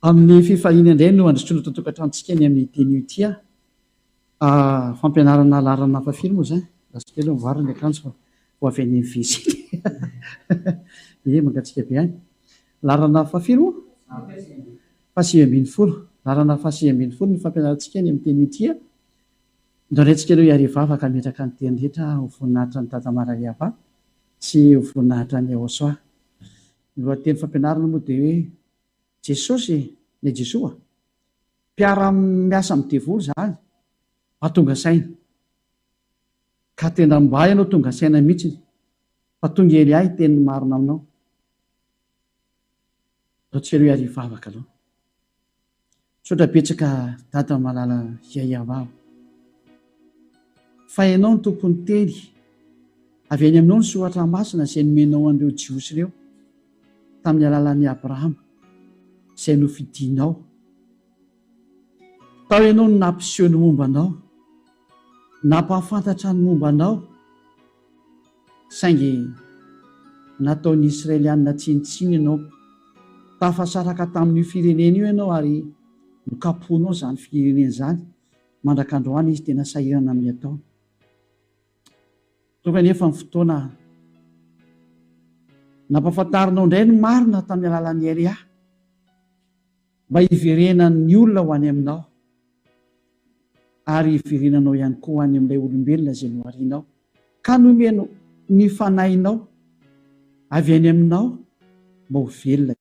Amin'ny fifahiny indray no androsoana tontokatrantsika ny amin'ny teny tia fampianarana larana fafily moa zany lasokely mivariny akanjo fa ho avy any visy mangatsika be any larana fafily moa fasihambin'ny folo larana fasihambin'ny folo ny fampianarantsika ny amin'ny teny tia ndraintsika ireo iariva afaka metraka ny teny rehetra ho voninahitra ny tatamarariava sy ho voninahitra ny aosoa lohateny fampianarana moa dia hoe Jesosy ny Jesoa mpiara-miasa amin'ny devoly zany mba tonga saina ka tena mba ianao tonga saina mihitsy fa tonga ely ahy teny marina aminao ataontsika ireo iariva afaka aloha sotra betsaka dada malala hiahiavava fa ianao ny tompony teny avy any aminao ny soatra masina izay nomenao an'ireo jiosy ireo tamin'ny alalan'i Abrahama izay nofidinao tao ianao no nampiseho ny mombanao nampahafantatra ny mombanao saingy nataon'ny Israelianina tsinitsiny ianao tafasaraka tamin'io firenena io ianao ary nokapoanao zany firenena zany mandrak'androany izy tena sahirana amin'ny ataony tonga nefa ny fotoana nampafantarinao indray ny marina tamin'ny alalan'ny Elia mba hiverenan'ny olona ho any aminao ary hiverenanao ihany koa ho any amin'ilay olombelona izay noharianao ka nomeno ny fanahinao avy any aminao mba ho velona.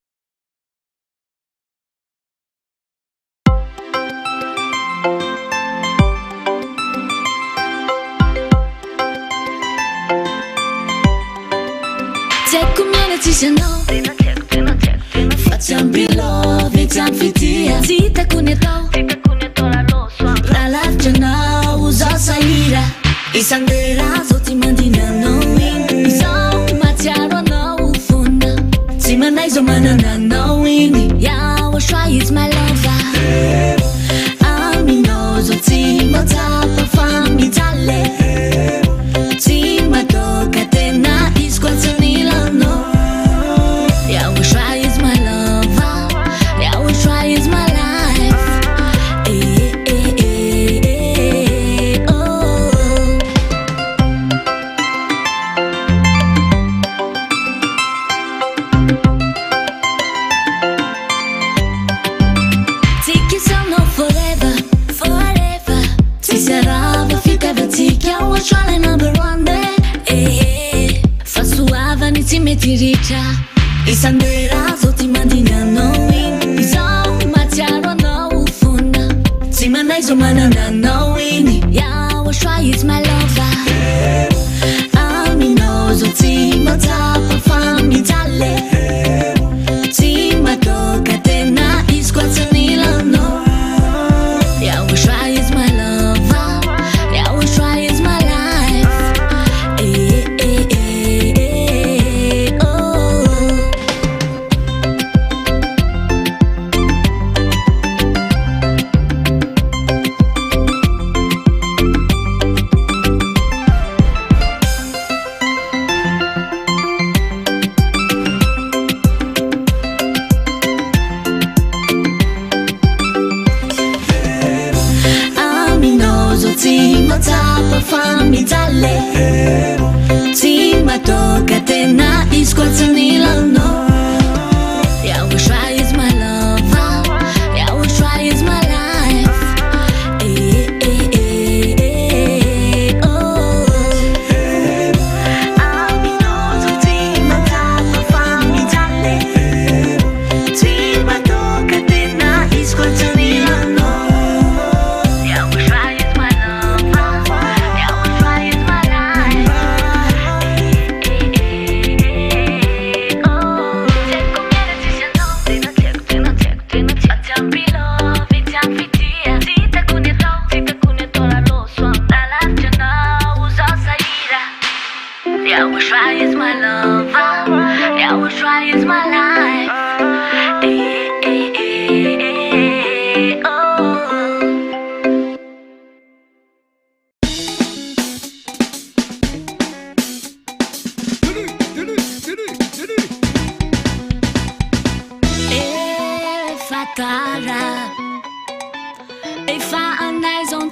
Facciamo love, facciamo fitia Zita con e to la lo so La lavcia na usa saira I sandera zoti mandina no win Iso matiaro no ufunda Si manai zo manana no win Ya wa shwa is my lover Ami no zoti mata pa fami tale Si matoka tena isquazzanila no Yeah, we try is my lover. Yeah, we try is my life. Oh. Take yourself no forever, forever. Si sarà fica vetica, we try number one day. Fa suave, ni si metti riccia. I sandera zoti mandina no win Iso matiaro no ufunda Si manai zo manana no win Ya wa shwa is my lover Ami no zoti mata pa fami tale Si matoka tena isquazzanila no Ya wa shwa is my lover Ya wa shwa is my life fammi dalle Ti ma tocca te na isquazzanila no Yeah, we try is my lover Yeah, we try is my life Oh Aminoso ti ma tocca fammi dalle Ti ma tocca te na isquazzanila no Yeah, we try is my lover Yeah, we try is my life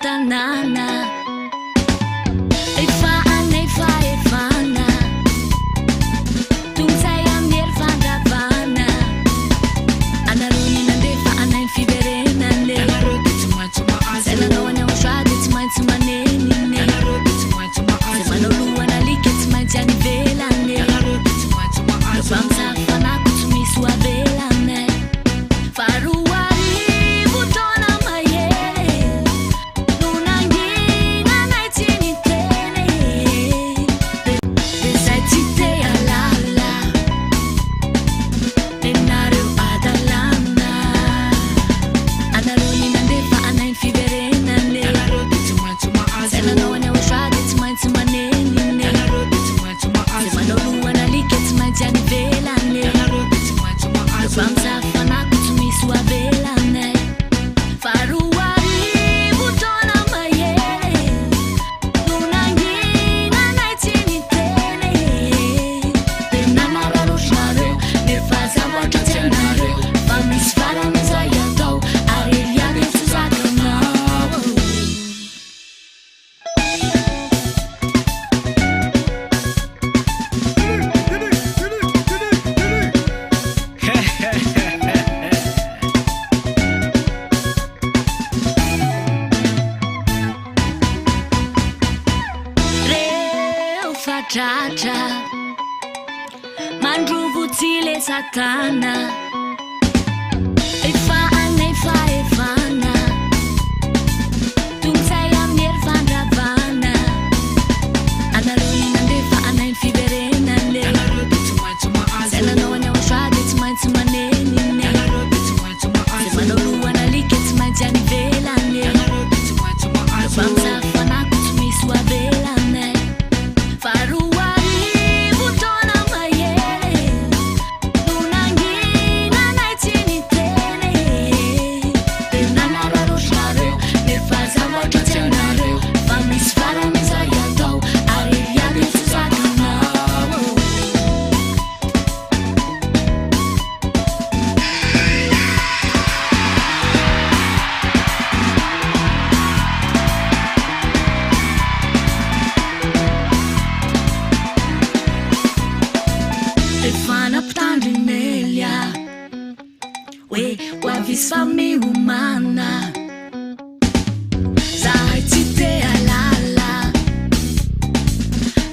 tanàna efa anefa efana tongtsay amin'ny hery fandravana anareo ny nandefa anainy fiverenane zay nanao any aosady tsy maintsy manenine zay manao lohana alika tsy maintsy any ivelane fa misafanako tsy misy ho avelane faroa arivo taona mahery no nanginanay tsy niteny de zay tsy te alala nenareo adalana anareo ny nandefa anainy fiverenane zay nanao any aosady tsy maintsy manenine zay manao lohana alika tsy maintsy any ivelane fa misafanako tsy misy ho avelane faroa arivo taona mahery no nanginanay tsy niteny de nanararotrinareo nefa zavatra tsy hainareo fa misy farany zay atao ary eliany tsy zakanao reo fatratra mandrovo tsy le satana efa anefa efana tongtsay amin'ny hery fandravana anareo ny nandefa anainy fiverenane zay nanao any aosady tsy maintsy manenine zay manao lohana alika tsy maintsy any ivelane fa misafanako tsy misy ho avelane faroa arivo taona mahery no nanginanay tsy niteny de nanararotrinareo nefa zavatra tsy hainareo fa misy farany zay atao ary eliany tsy zakanao efa nampitandrinelya hoe ho avisy fa miomana zahay tsy te alala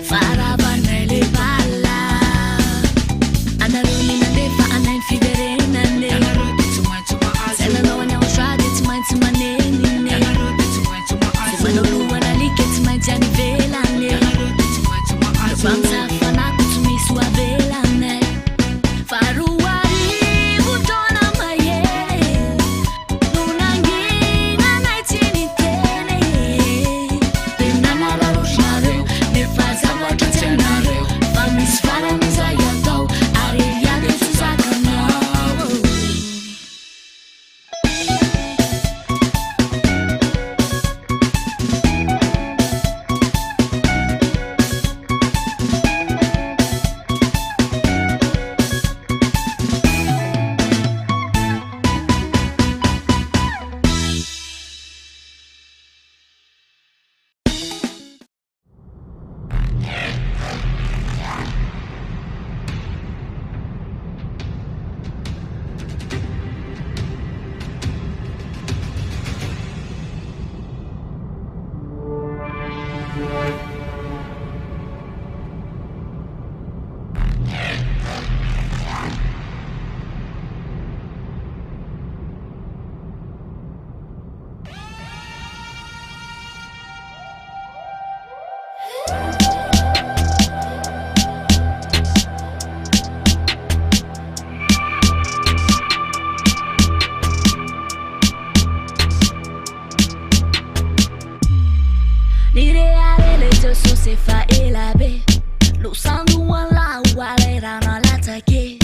farabanay le bala anareo ny nandefa anainy fiverenane zay nanao any aosady tsy maintsy manenine zay manao lohana alika tsy maintsy any ivelane fa misafanako tsy misy ho avelane faroa arivo taona mahery no nanginanay tsy niteny de nanararotrinareo nefa zavatra tsy hainareo fa misy farany zay atao ary eliany tsy zakanao L'ideale le so se fa e la be lo sandu wala wala rana la take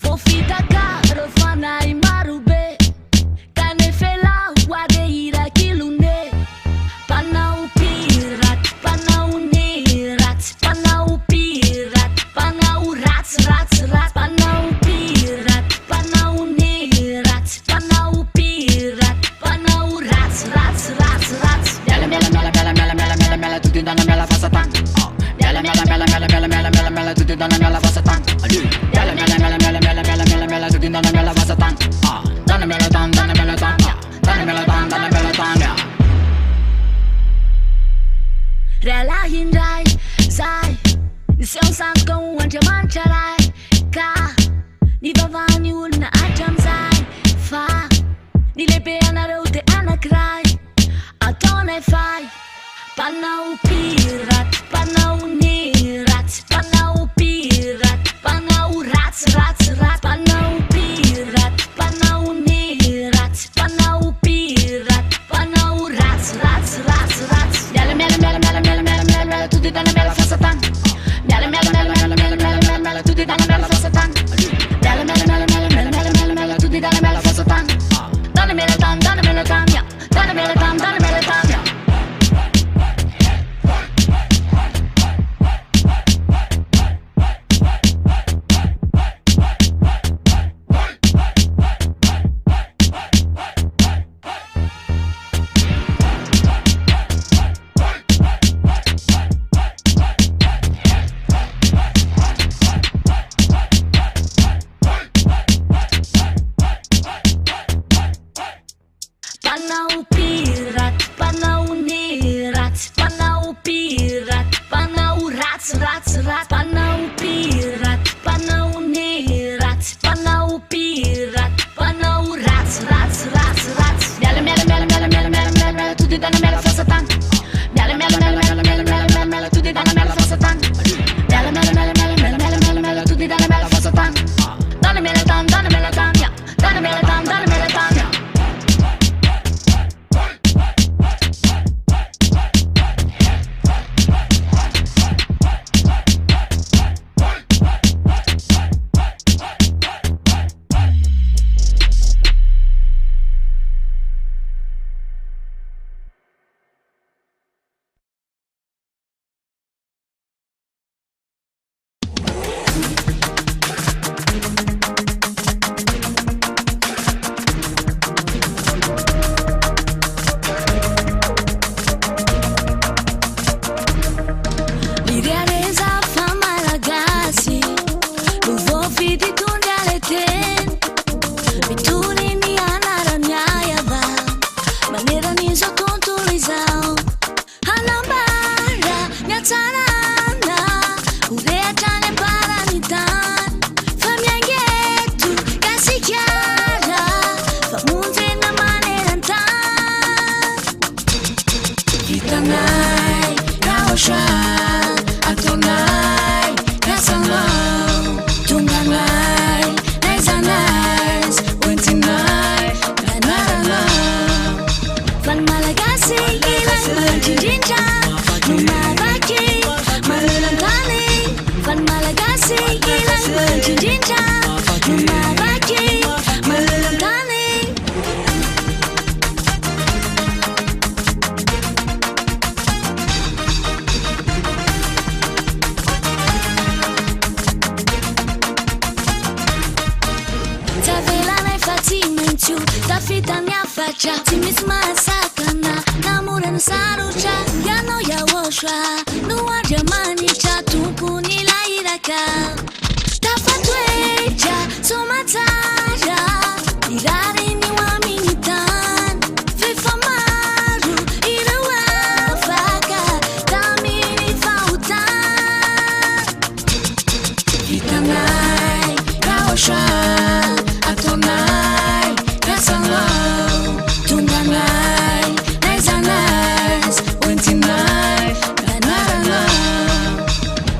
fo fita caro fana i marube kane fela wade ira kilune pana u pirat pana u nirat pana u pirat pana u rats rats rats pana u pirat pana u nirat pana u pirat pana u rats rats rats rats tutti danno me la fassa tan. Mela mela mela mela mela mela mela mela tutti danno me la fassa tan. Mela mela mela mela mela mela mela mela tutti danno me la fassa tan. Danno me la tan, danno me la tan, danno me la tan, danno me la tan. Rela hindai sai ni song sang kong wan jaman charai ka ni bavani ulna atam sai fa ni lepe anarote anakrai atone fai panau pirat panau nirat panau pirat panau rats rats rats panau pirat panau nirat panau pirat panau rats rats rats rats mela mela mela mela mela mela mela mela tutti danno me la fassa tan mela mela mela mela mela mela mela mela tutti danno me la fassa tan mela mela mela mela mela mela mela mela tutti danno me la fassa tan danno me la tan danno me la tan danno me la tan danno me la tan Panau pirat, panau nirat, panau pirat, panau rats, rats, rats, panau pirat, panau nirat, panau pirat, panau rats, rats, rats, rats. Mela mela mela mela mela mela mela mela tutti danno me la fassa tan. Mela mela mela mela mela mela mela mela tutti danno me la fassa tan. Mela mela mela mela mela mela mela mela tutti danno me la fassa tan. Danno me la tan, danno me la tan, danno me la tan, danno me la tan.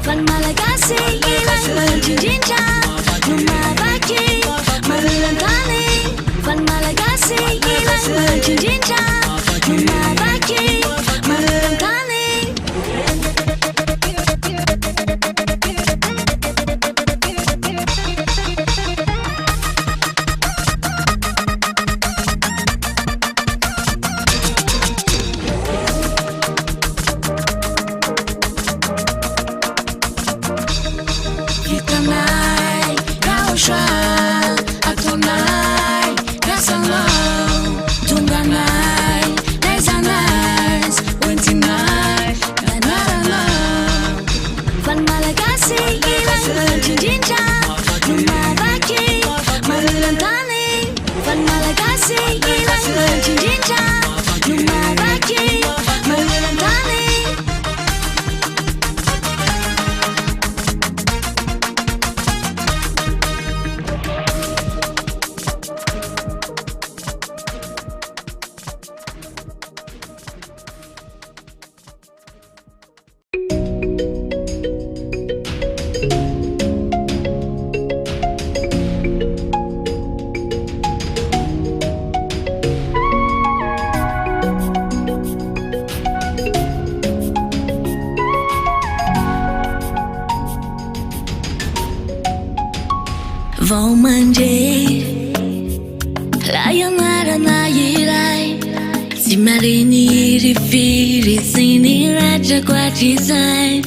Van Malagasy, vão manter la yanara na yirai si marini rifiri sini raja kwachi sai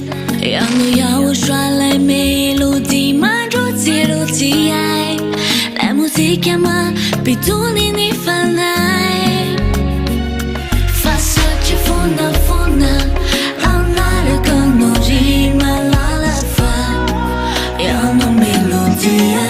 yanu yao shwa lai melody ma roti ai la musica ma pituni ni fanai fa sacci fonda andare con noi ma la fa yanu melodia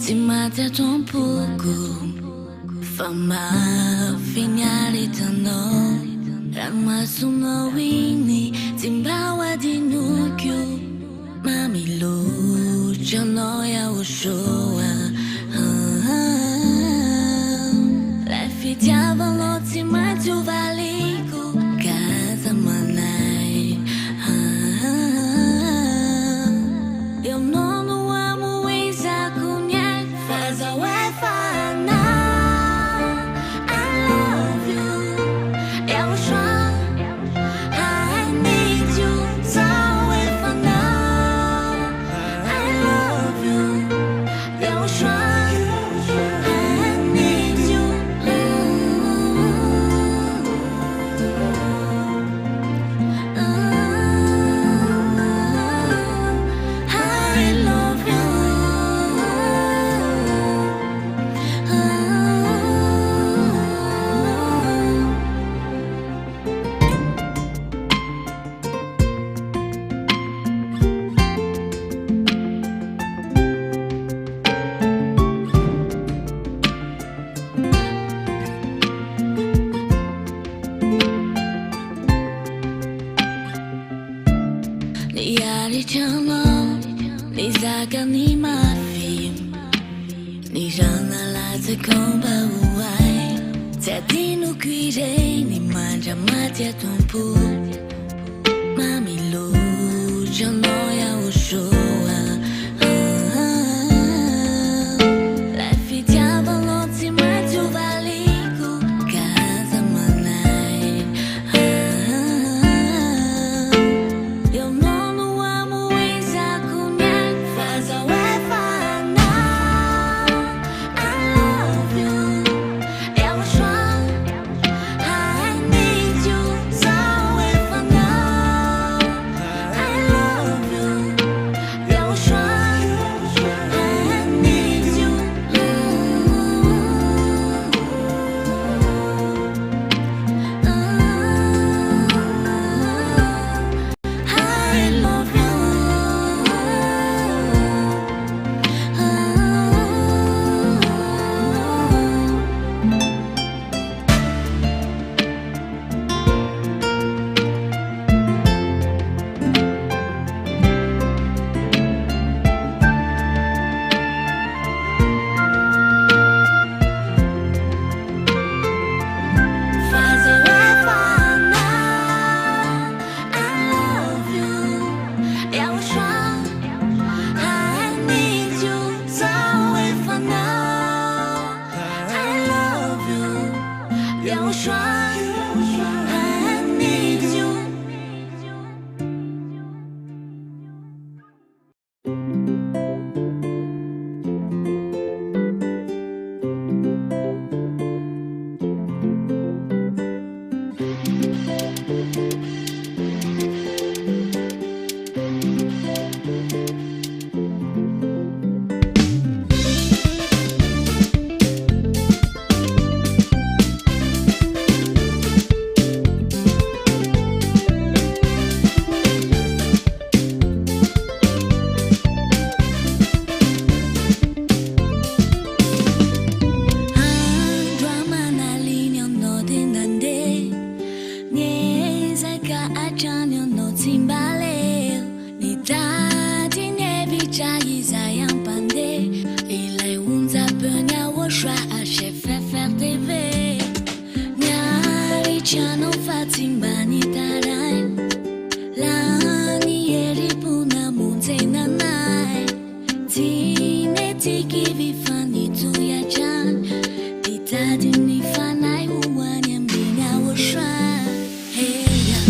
Timata tompuku Fama finyari tano Rama suno wini Timbawa dinukyu Mami lu Jono ya ushoa Life itiava lo timatu valiku Kaza manai Eu não amo essa cunha Faz a UEFA now I love you Eu choro I need you So UEFA now I love you Eu choro I need you I love you Ni yari chano Ni zaga ni mafi Ni rana la te komba uai Te dinu kuire Ni manja matia tumpu Mami lu Jono ya ushoa Life itiava lo timatu valiku Kaza manai Eu não amo essa cunha Faz a UEFA now I love you Eu choro I need you So UEFA now I love you Eu choro I need you I love you Faz a UEFA now I love you Eu choro I need you So UEFA now I love you Eu choro I need you Drama na linea no dinande Nieza ka achanyo no timbale Ni dati ne vicha iza yang pande Ilai unza penya wo shwa a chef faire TV Nyari chano fatimba ni tarai Lani eri puna munte nanai Tine tiki vifani tu ya chan Ditadi ni fanai uwanya mbina wo shwa Hey ya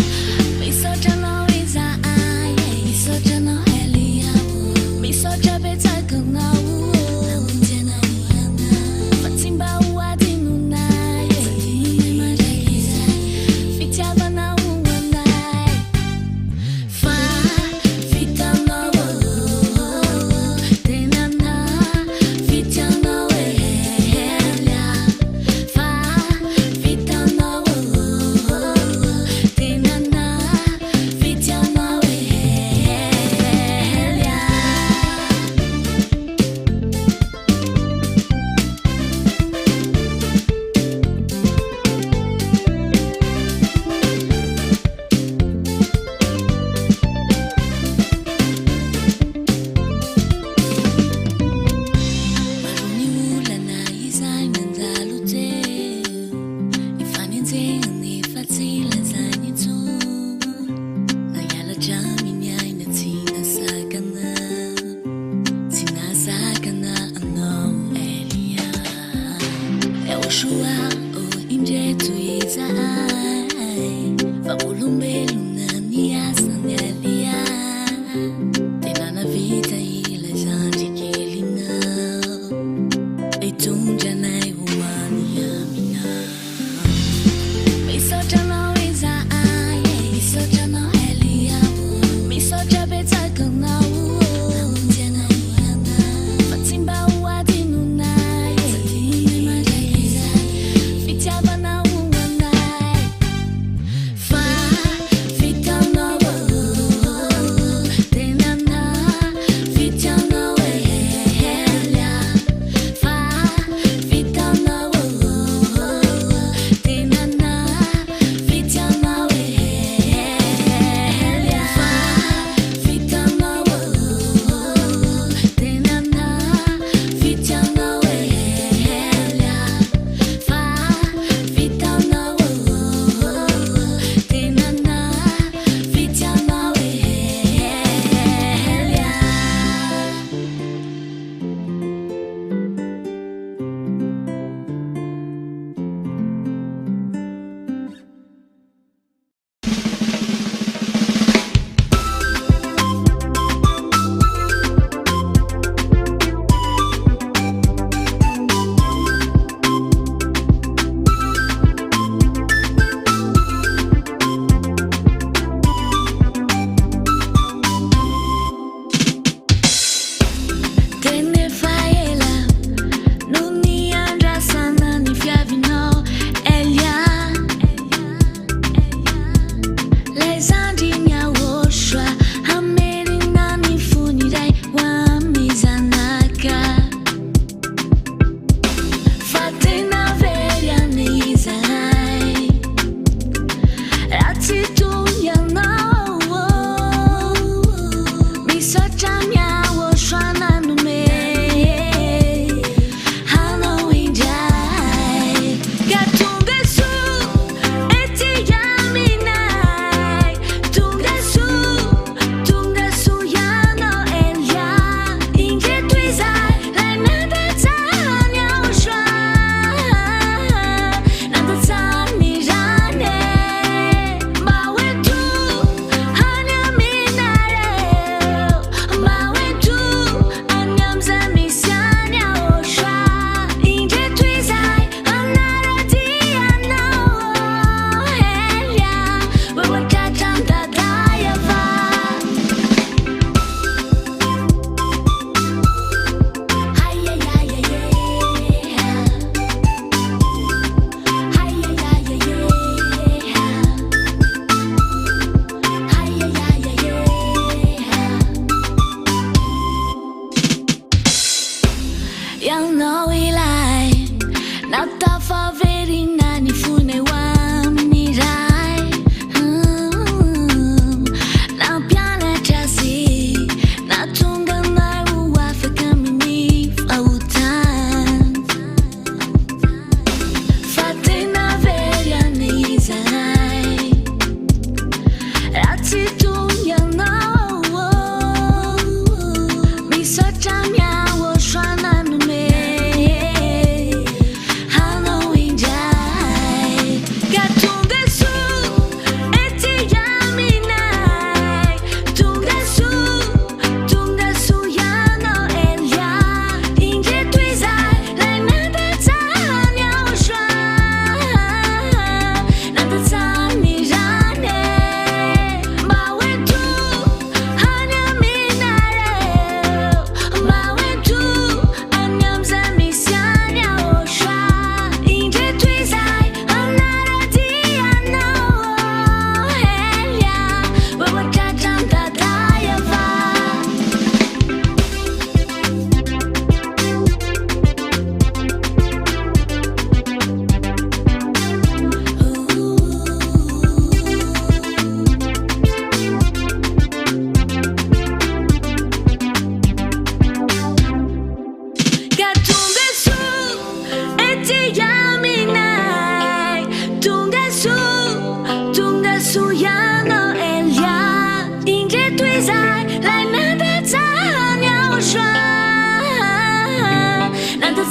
Misocha no iza ai Misocha no heli ya wo Misocha beta kuna wo Launte na niana Fatimba uwa dinu nai Fatime majagiza Fitiava na uwa nai Fa Fita no wo Tenana Fita no we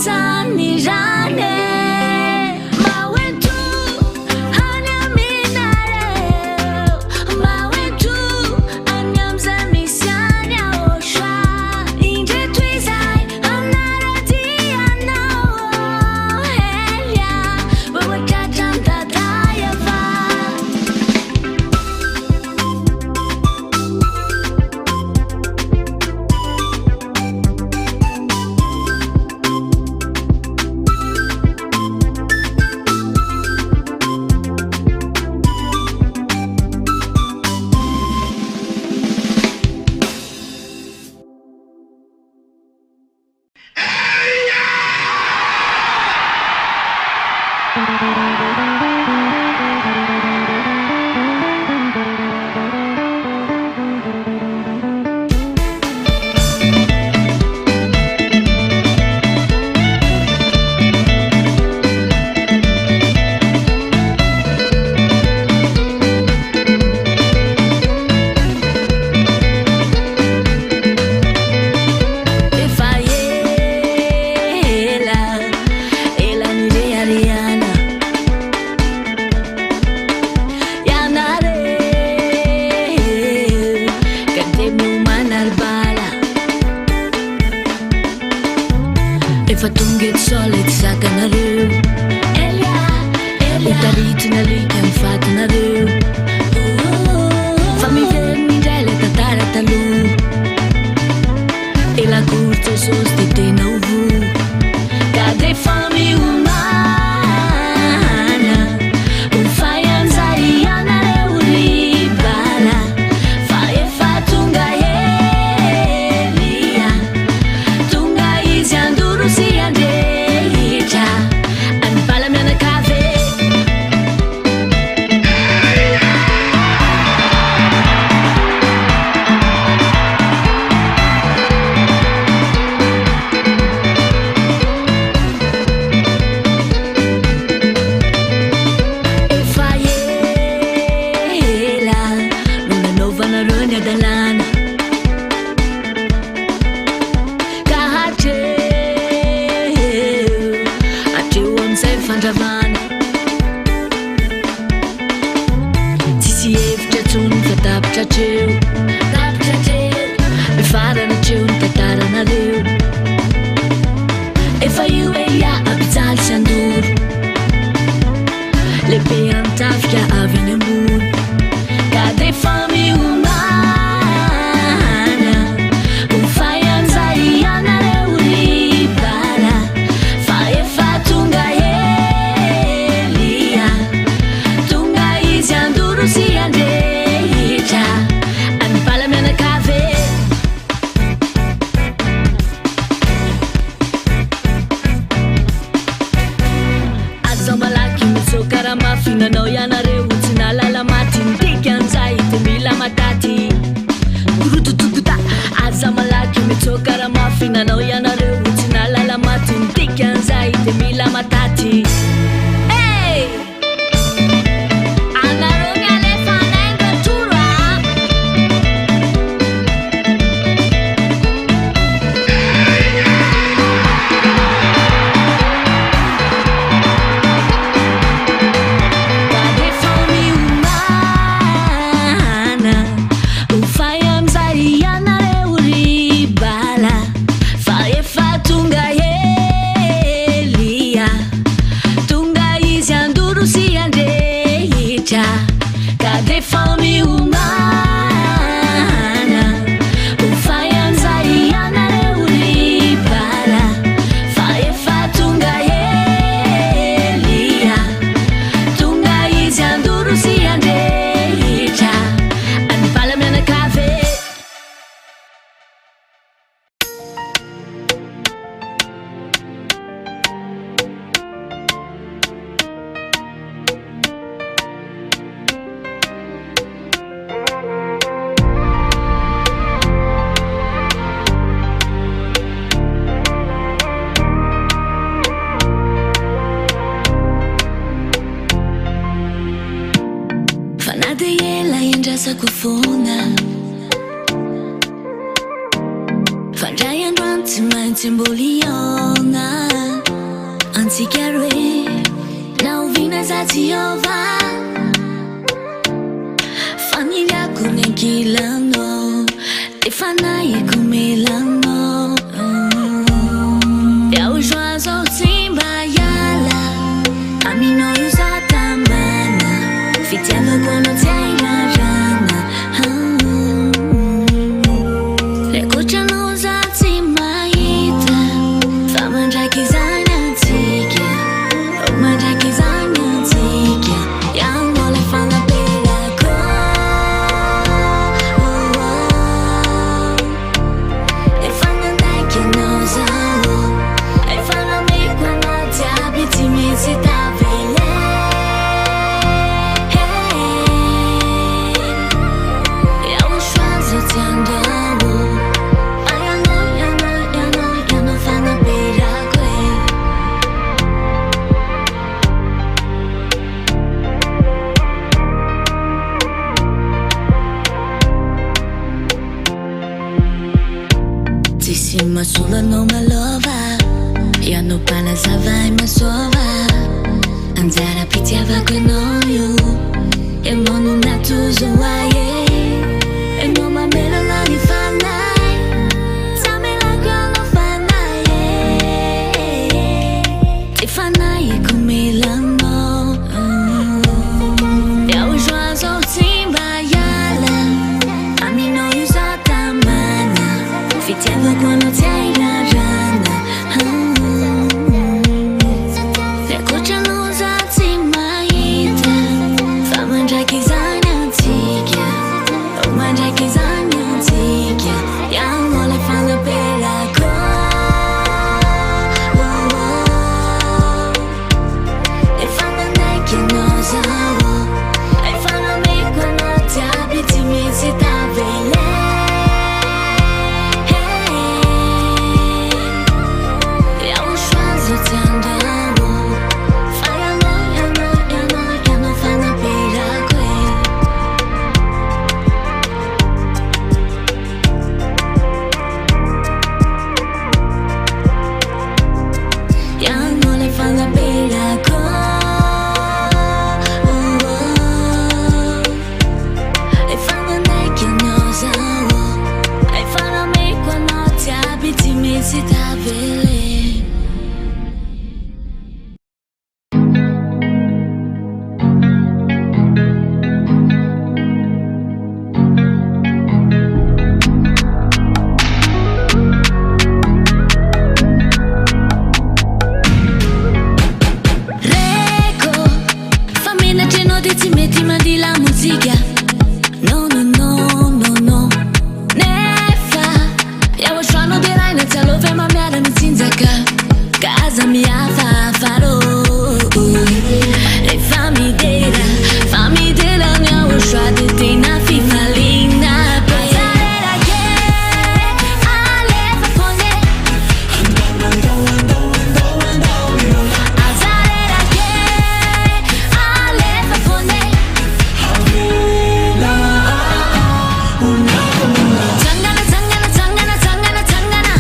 在你让你 If solo non mi lova io non parlo se vai ma sova anzara pitiava con noi e non è tu so why e non ma me lo lani fa nai sammi la quello fa nai ti fa nai come l'anno я ушла совсем бояла а меня не затамана ведь я вагону тяйла рана я кучану затимаита фаманджа кизаня тикя оманджа кизаня тикя я моле фана перако e fana necky nozawo e fana me quando ti abiti mi si ta vele я ушла за тяндаwo faya no ya no fana peragwe ya no le fana peragwe e fana necky nozawo e fana me quando ti abiti mi si ta vele Reco, fammi una cena di ti metti ma di la musica no no no no no nefa ja ušano di rajna celo vema mjera mi cinzaka casa mia fa faro e fammi dela mia ušla di ti na fifalina Pasarela che ale fa pone Azarela che ale fa pone Tangana tangana tangana tangana tangana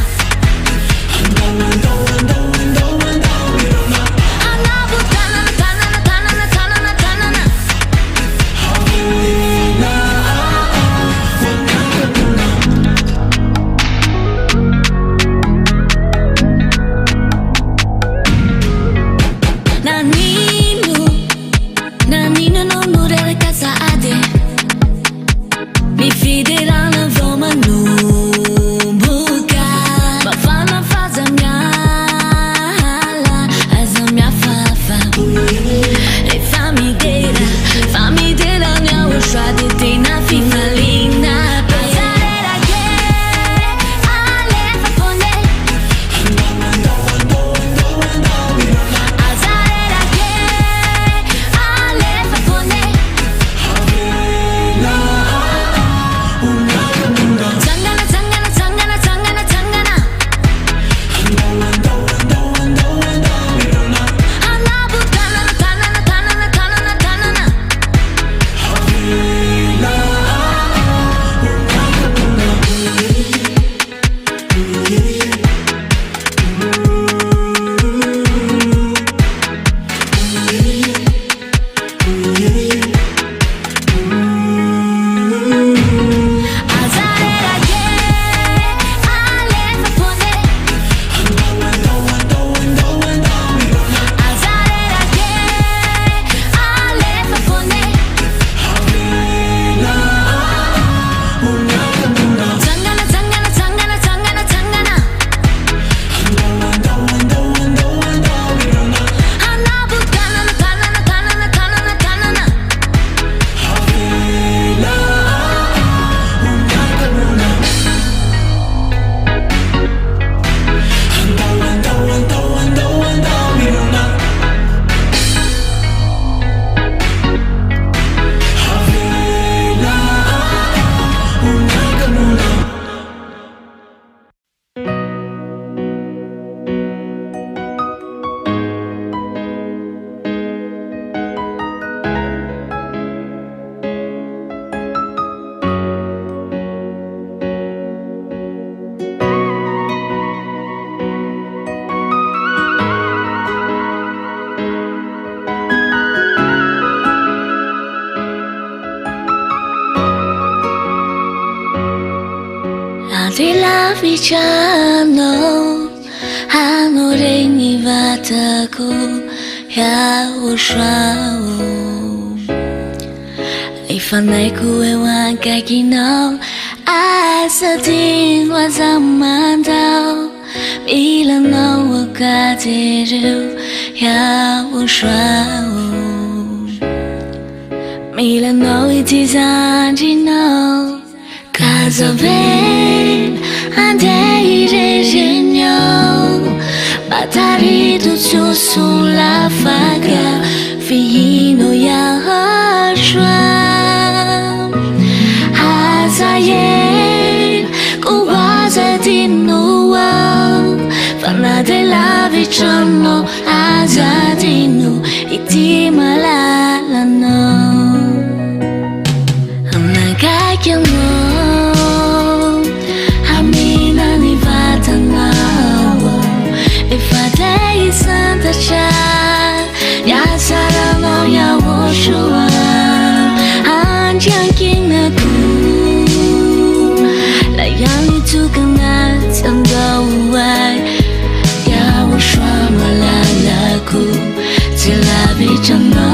laviciano hanore ni vatako ya ushao ifanai kuwe wankakino asadin wazamandao ilano wakatiru ya ushao milano itizanjino Casavel andei genio Batari tutto sulla faga Fino ya ashram Hazayen Kuwaza di nuwa Fana della vicino Azadinu Iti malalano Nagakino Amina ni vatanawo Ifadei santa cha Ya sarano ya woshua Anjiankina ku La yang itu kena tandawai Ya woshua malalaku Tila bichana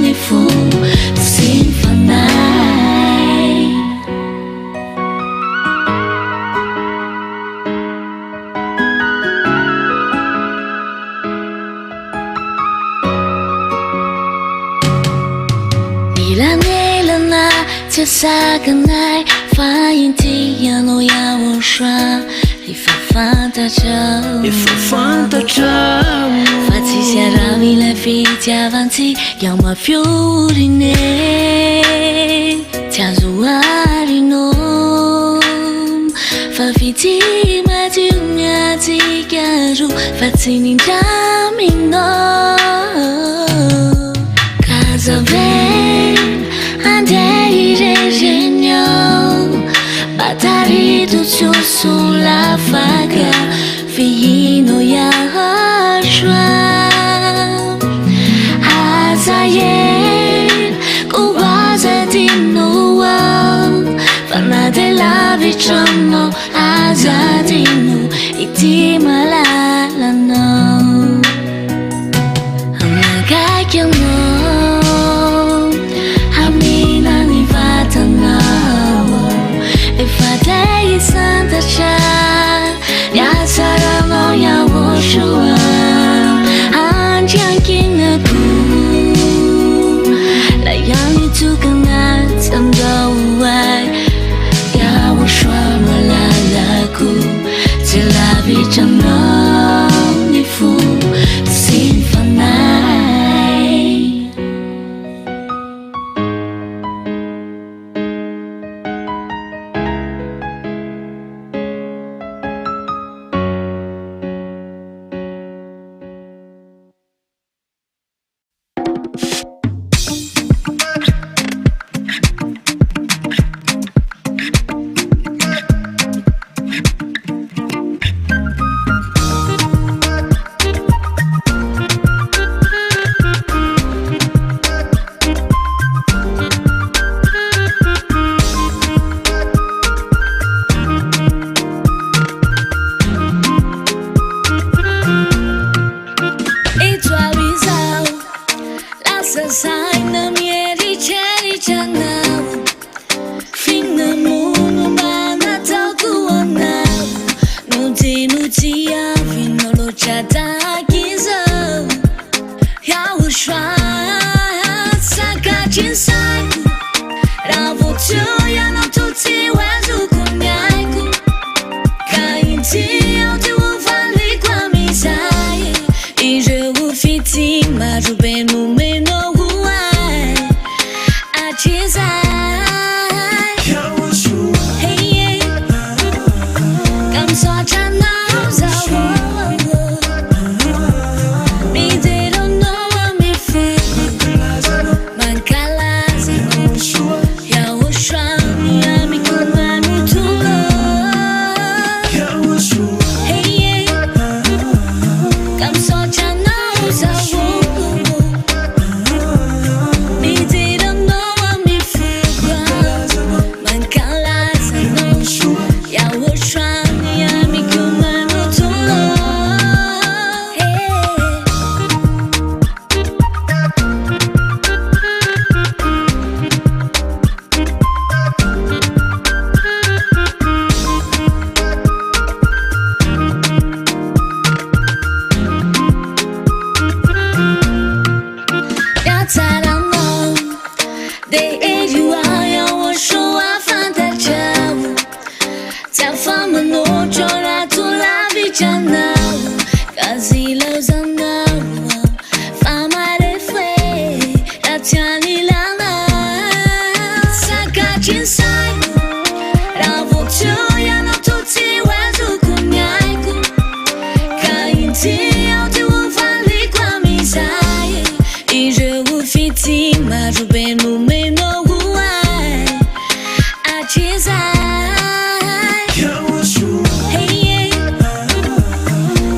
nifu Sinfanai Nila Tsasaganai Faintiano ya usha Ifafanta ciao Fatti siarami le fiti avanti Chiama fiori ne Tiazuari no Fa fiti mati ugnati chiaro Fatti nindami no Casa ven Andei genio Batari tutto sulla faga Fino ya ashram Hazayen Kuwaza di nuwa Fana della vicino Azadinu Iti malalano Nagakino Ifadei santa cha Ya sarano ya woshua Anjiankina ku La yang itu kena tandawai Ya woshua malalaku Tila bichana nifu Sinfanai 讲闹，可惜留着闹，放买的飞，大家你亮了，撒个金塞，让我就要那土地为主顾爱顾，看一天要对我反离光明在，一日无非提马主被怒没诺无爱，爱情在。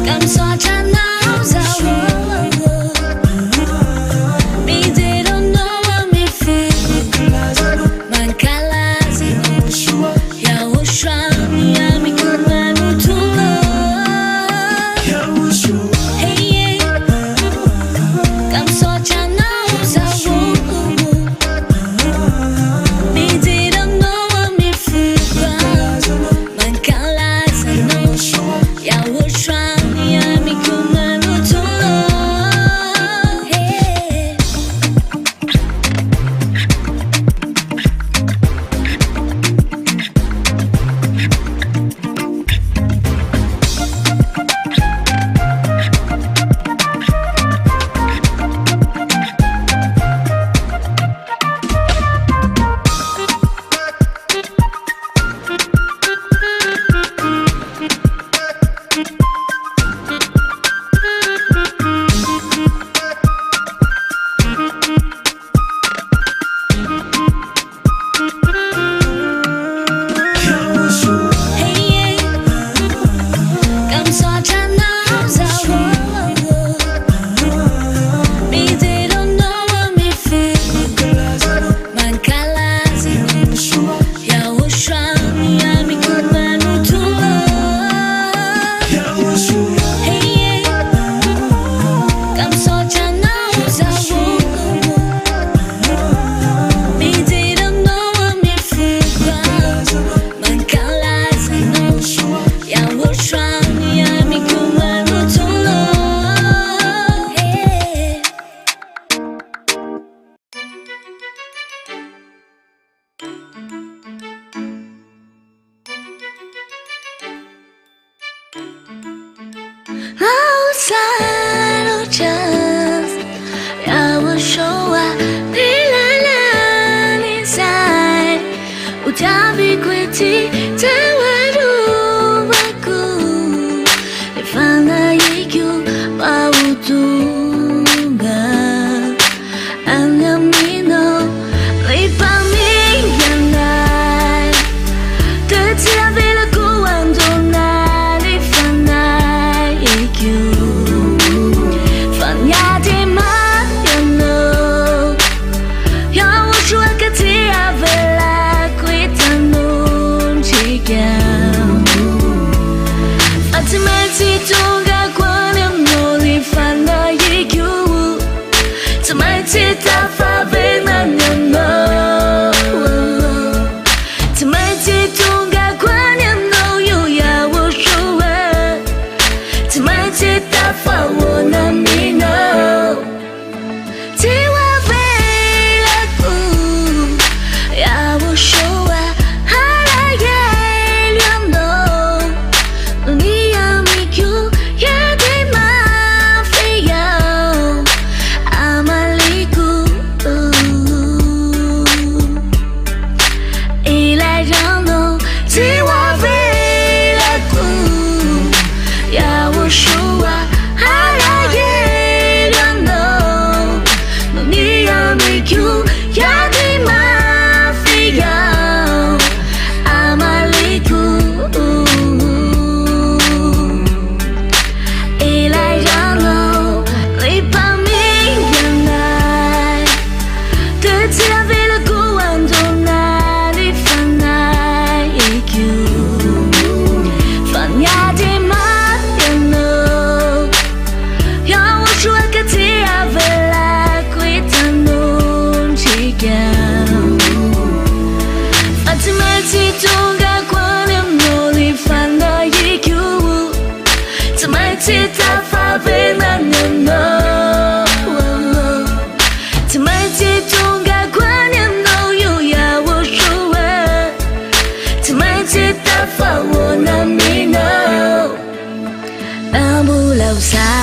感受着闹着我。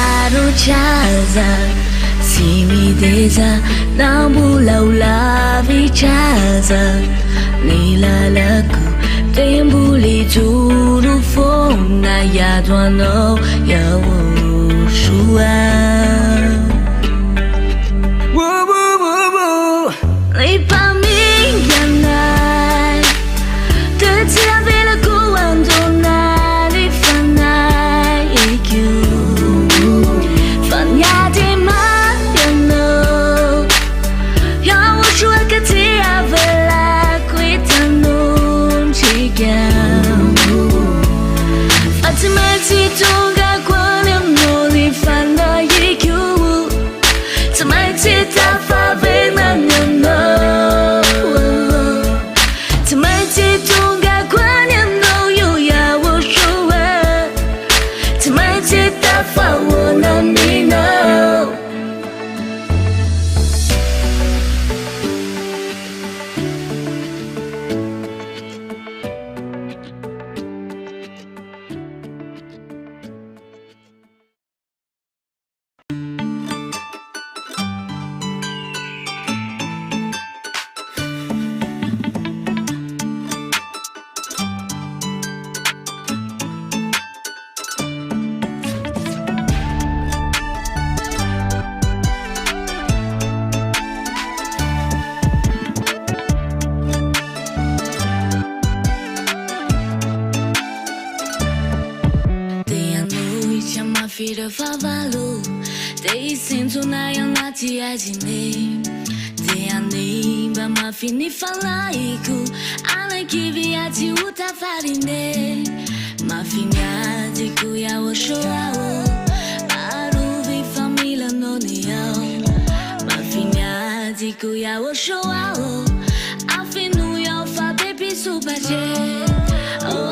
Maruchaza Simideza Nambula Vichaza Nilalaku Tembuli Turu Fona Yadwano Yawoshua Woo woo woo woo Lipa Minganai Tetia Vila Kuandona Lifanai Ikyu Fanyadi Mayano Yawoshua Katia Vela Kuitanun Chigam Fatimati Tunga Kwanam Noli Fana Ikyu Tamati Tafa Vena Nano Tamati Tunga Kwanam No Yuya Woshua Tamati Tafa Wana Nino Fira favalo, te sinto na yanati ajine. Te anima ma fini falaiku, ana kivi ati utafarine. Ma finiati kuya o shoao, aruvi família no niao. Ma finiati kuya o shoao, afinu ya fa baby subaje. Oh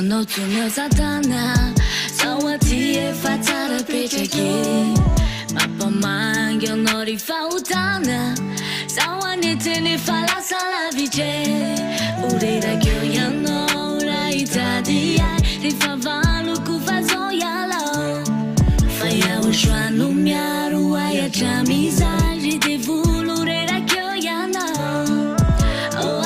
no tunel satana Sawati e fatara pechaki Mapa mangyo nori fautana Sawane tene fala sala vice Ureira kyo yano uraita diai Rifavalo kufazo yalo Faya ushwa numiaru aya chamizari Devulu ureira kyo yano Oh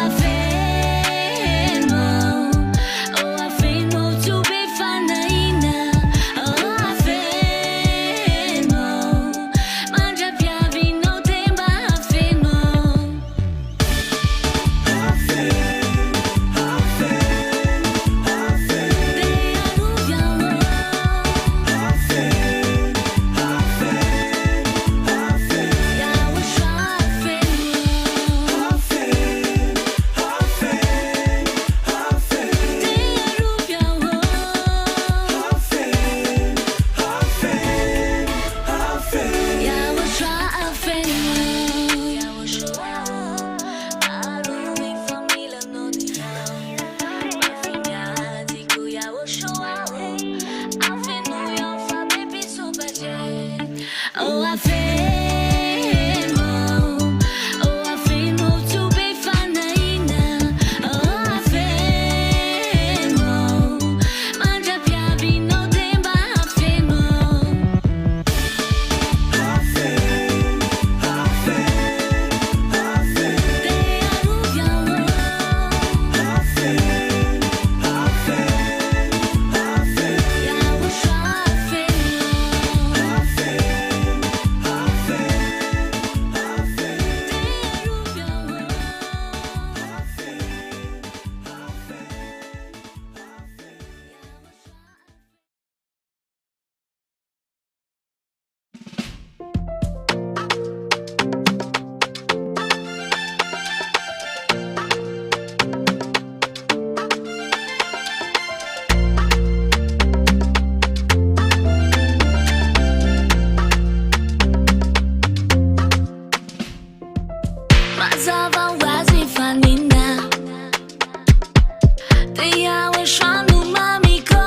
trano mamiko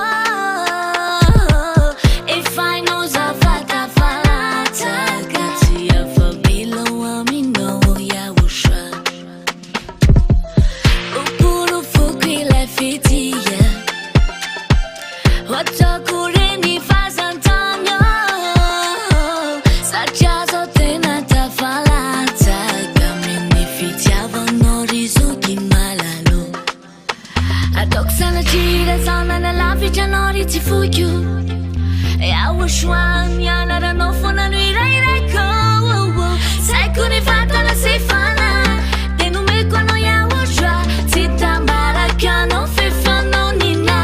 efa inozavata falataka tsy afamila aminao yaosha upurufoko ilay fitia ataoko reny fazantana satria zao tena tafalataka amin'ny fitiavanao rizoky malalo ataoko sanatria zanana lavitra anao ry tsy foko aosoany anaranao foana no irairaiko saiko ny vatana sy fana de nomeko anao yaosra tsy tambaraka anao fefanao nina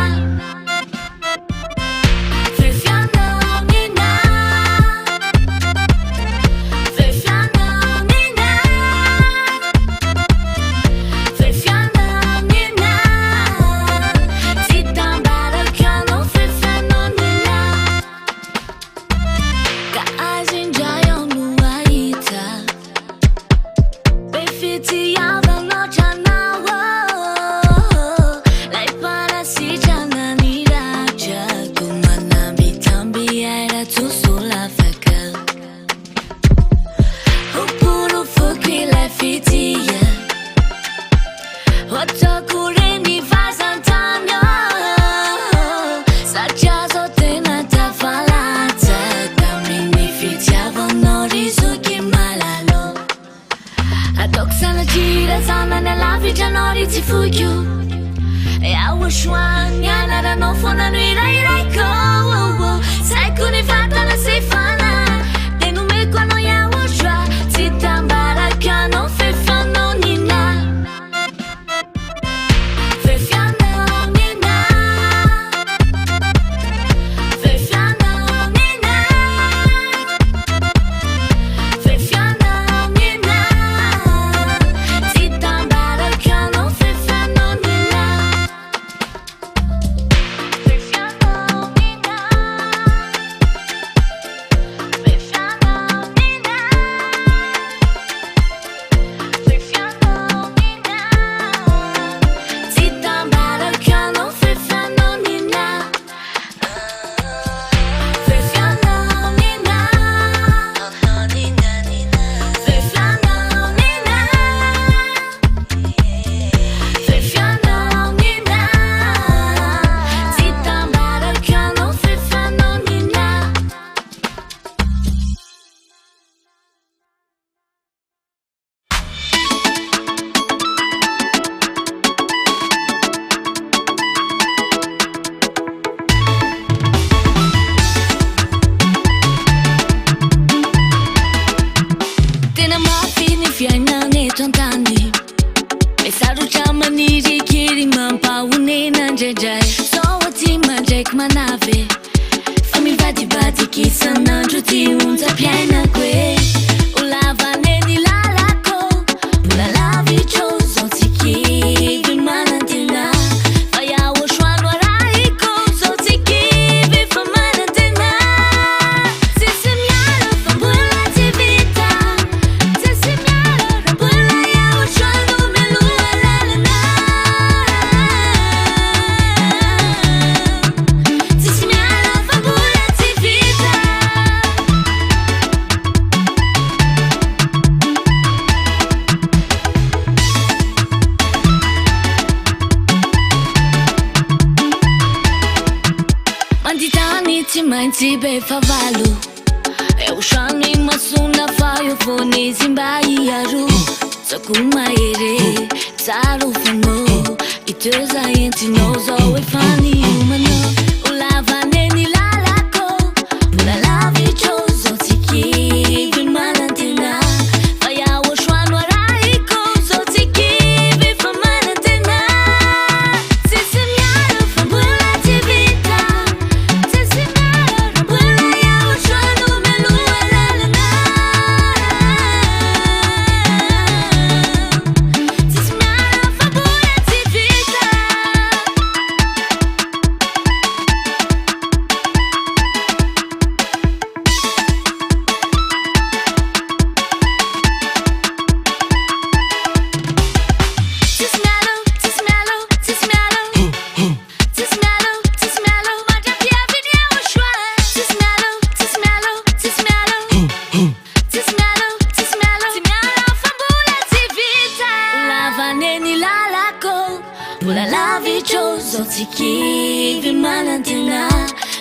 nilalako mbola lavitro zao tsy kivy manantena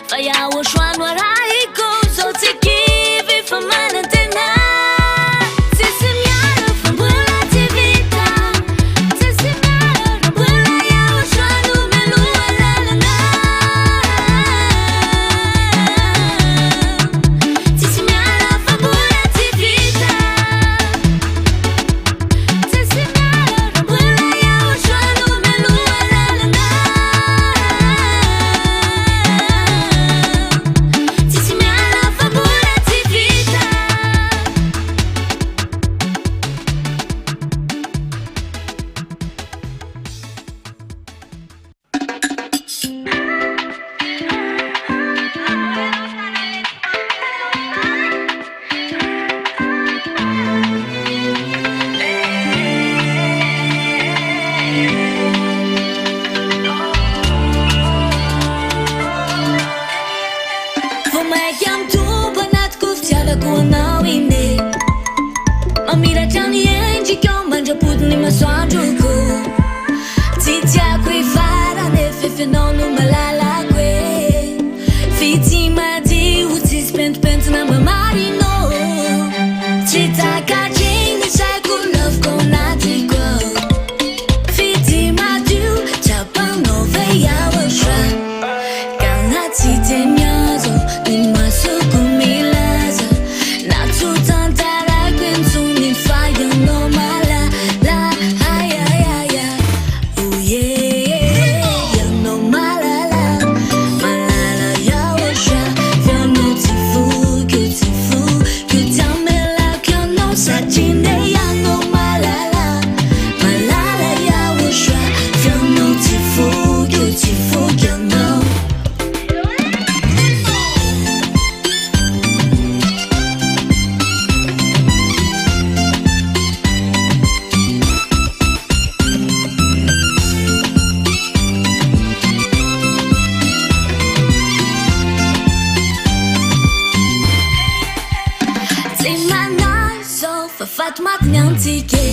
fa iaho soano arahiko zao tsy kivy fa manantena tsisy miara fa mbola tsy vita tsisy miara fa mbola iaho soano meloa lalana tsisy miara fa mbola tsy vita tsisy miara fa mbola iaho soano meloa lalana tsisy miara fa mbola tsy vita Vomaika mitombo anatiko fitiavako anao ine mamiratra ny endrikao mandrapody ny masoandroko tsy tiako hifarana efefenao no malalako e fitsy madio tsisy pentimpentina mamarino tsy takatriny saiko loviko anatiko fitsy madio tsapanao ve iaho sra kanatsy temiazo ny masoko milaza natsotantarako entsony fayanao malala ayayaya oye yanao malala malala iaho sra fianao tsy foko tiamelako ianao satria yanao malala malala iaho sra fianao tsy foko ianao tsy manaso fa fato matiny antike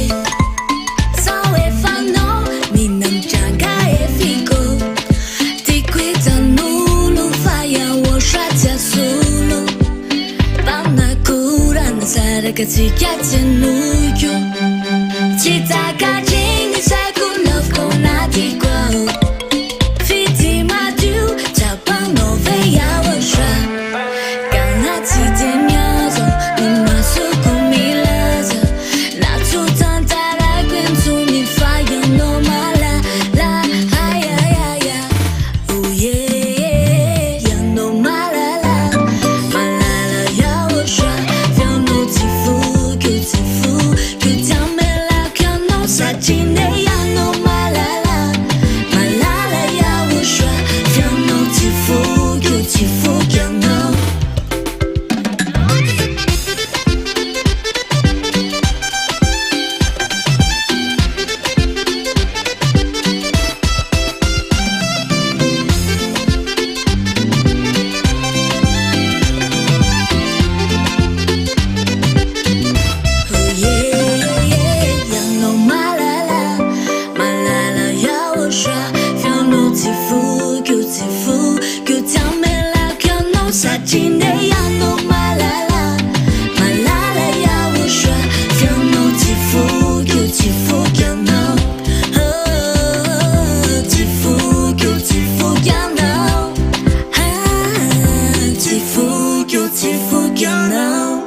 sao efanao minamitranga efiko tiako hitanolo fa iaho sratsy asolo mpanakorana saraka tsika tsy anoiko tsy takatriny saiko loviko anatiko fitsy madio tsapanao ve iaho sra kanatsy temiazo ny masoko milaza natsotantarako entsony fayanao malala ayayaya oye yanao malala malala iaho sra fianao tsy foko tiamelako ianao satria yanao malala malala iaho sra fianao tsy foko ianao oye yanao malala malala iaho sra fianao tsy foko tiamelako ianao satria yanao malala malala iaho sra fianao tsy foko ianao tsy foko ianao tsy foko ianao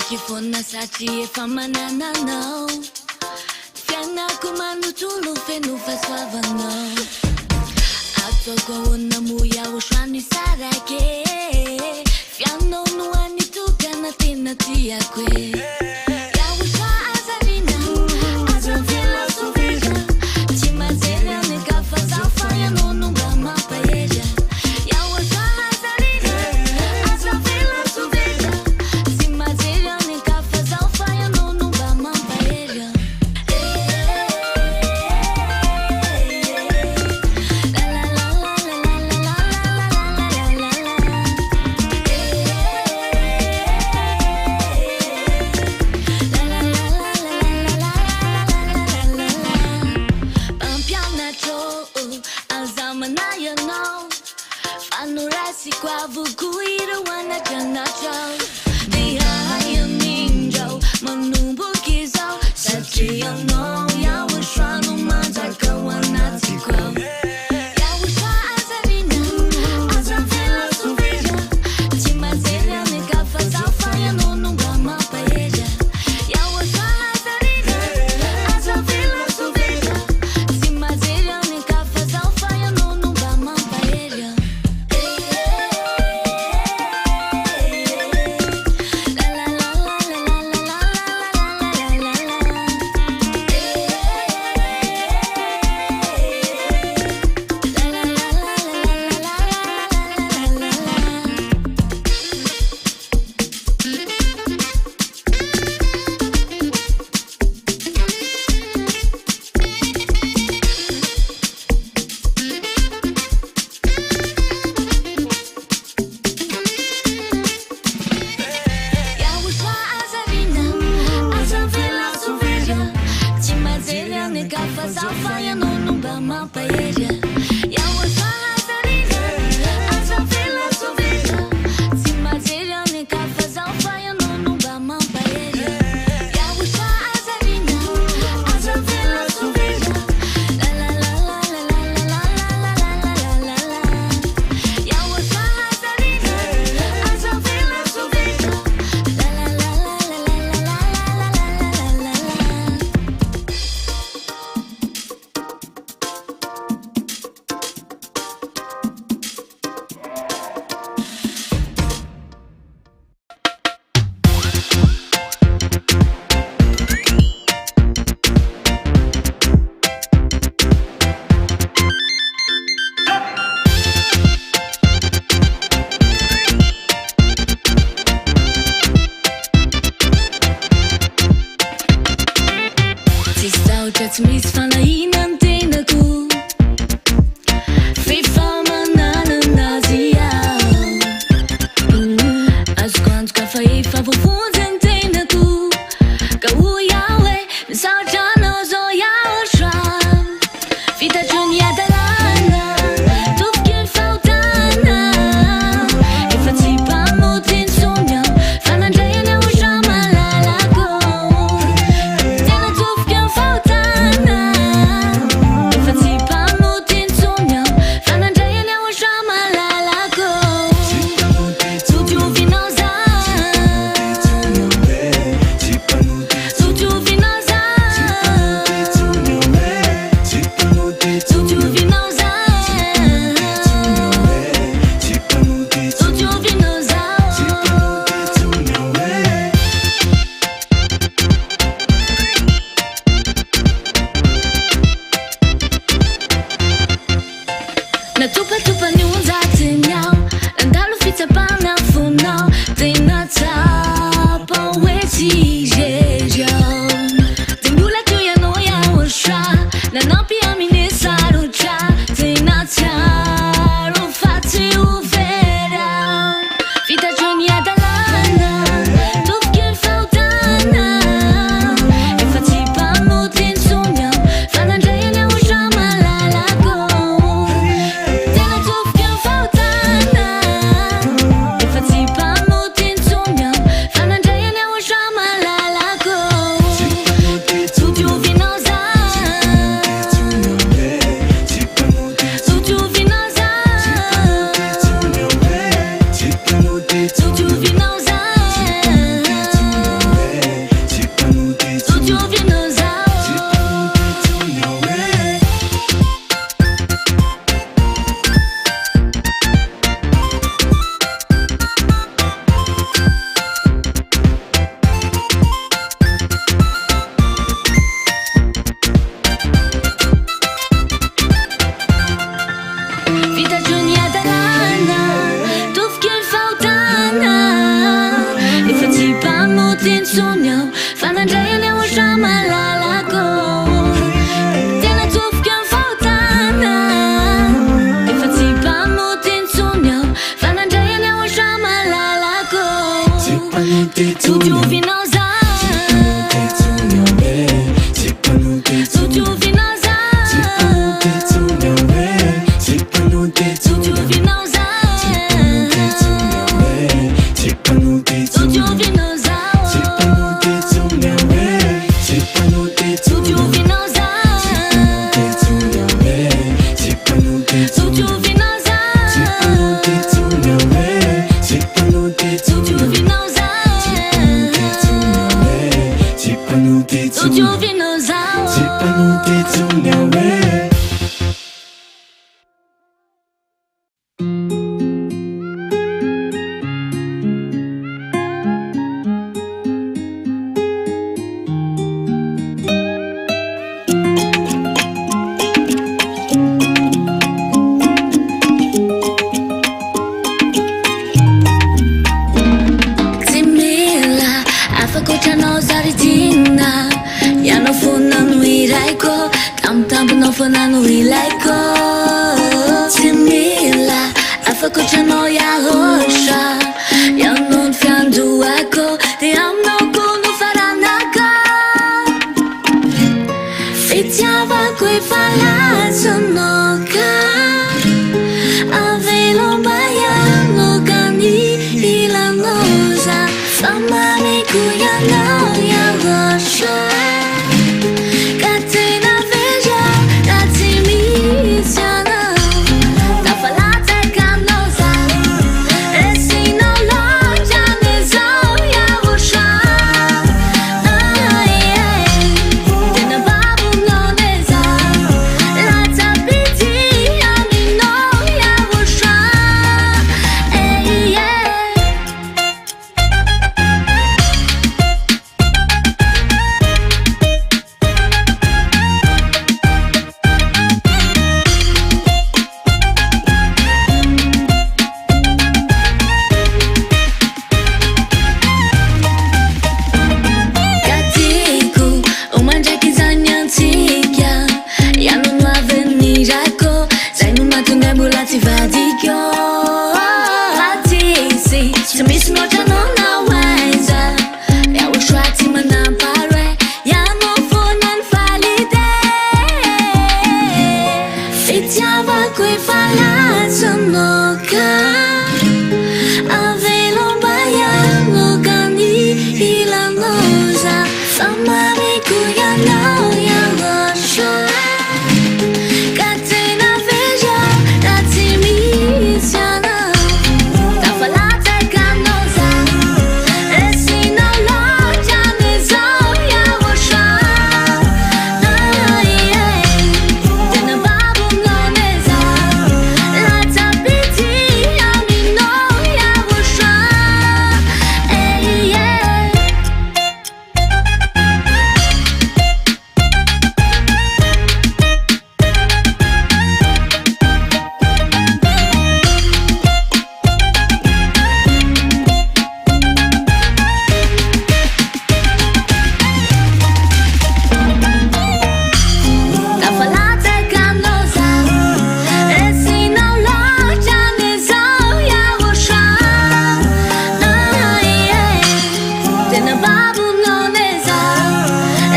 Kifona sati efa manananao fianako manotolo feno fasoavanao atoko ona moya oshwani sarake si qua vu kui ro wana chana chao di hai min jo manu bu ki zao sa chi yang no ya wo shwa no ma za ka wana si kwa ya wo shwa azarina azan fela suvija ti ma zela ne ka fa sa fa ya no no ba ma pa ella ya wo shwa azarina azan fela suvija ti ma zela ne ka fa sa fa ya no no ba ma pa ella Tu ilaiko tamtampo no fanano ilaiko tsy mila afaka ohatranao iahotra ianao ny fiandohako dia aminao koa no faranaka fitiavako efa latsanao ka avelomba ianao ka ny ilanao za fa mariko ianao iahotra ka tena veja raha tsy misy anao tafalatsaka aminao za resinao loatra nezao iahotra tena babonao neza latsapity aminao iahotra Katiku umandraiky zany antsika ianao no avenirako zay no mahatonga mbola tsy vadiko fatisy tsy misy mihoatranao na hoaiza iahotra tsy manampary ianao foana ny falide fitiavako efa latsanao ka avelomba ianao ka ny ilanao za fa mariko ianao iahotra ka tena veja raha tsy misy anao tafalatsaka aminao za resinao loatra nezao iahotra tena babonao neza latsapity aminao iahotra tafalatsaka aminao za resinao loatra nezao iahotra tena babonao neza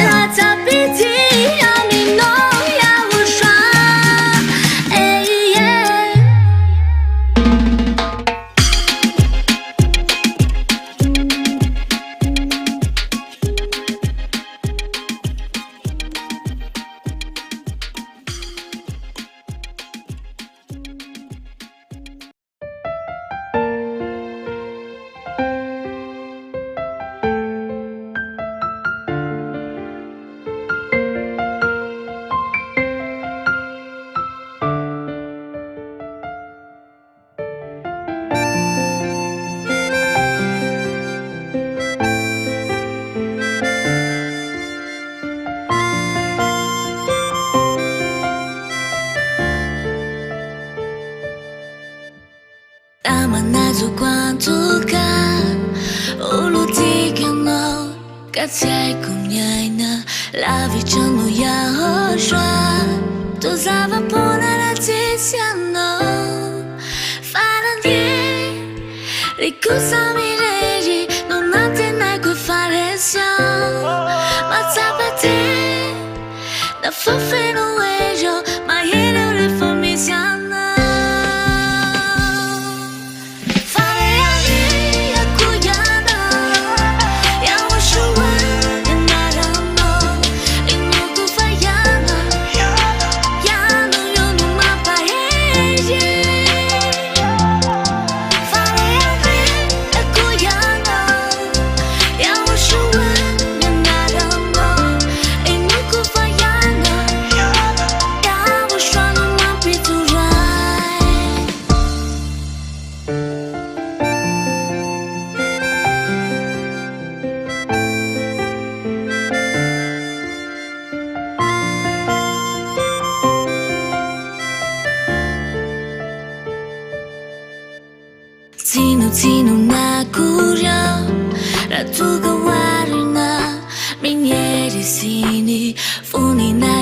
latsapity aminao iahotra amanazo quantuka ulutikano ka tsy haiko miaina lavitranao iahotra toa zava-pona raha tsisy anao farandre rikosa mirery no natenaiko faresao matsapa te na fofeno ejo mahereo rehefa misy anao Tino nakuria ratuka warina minyeri sini funina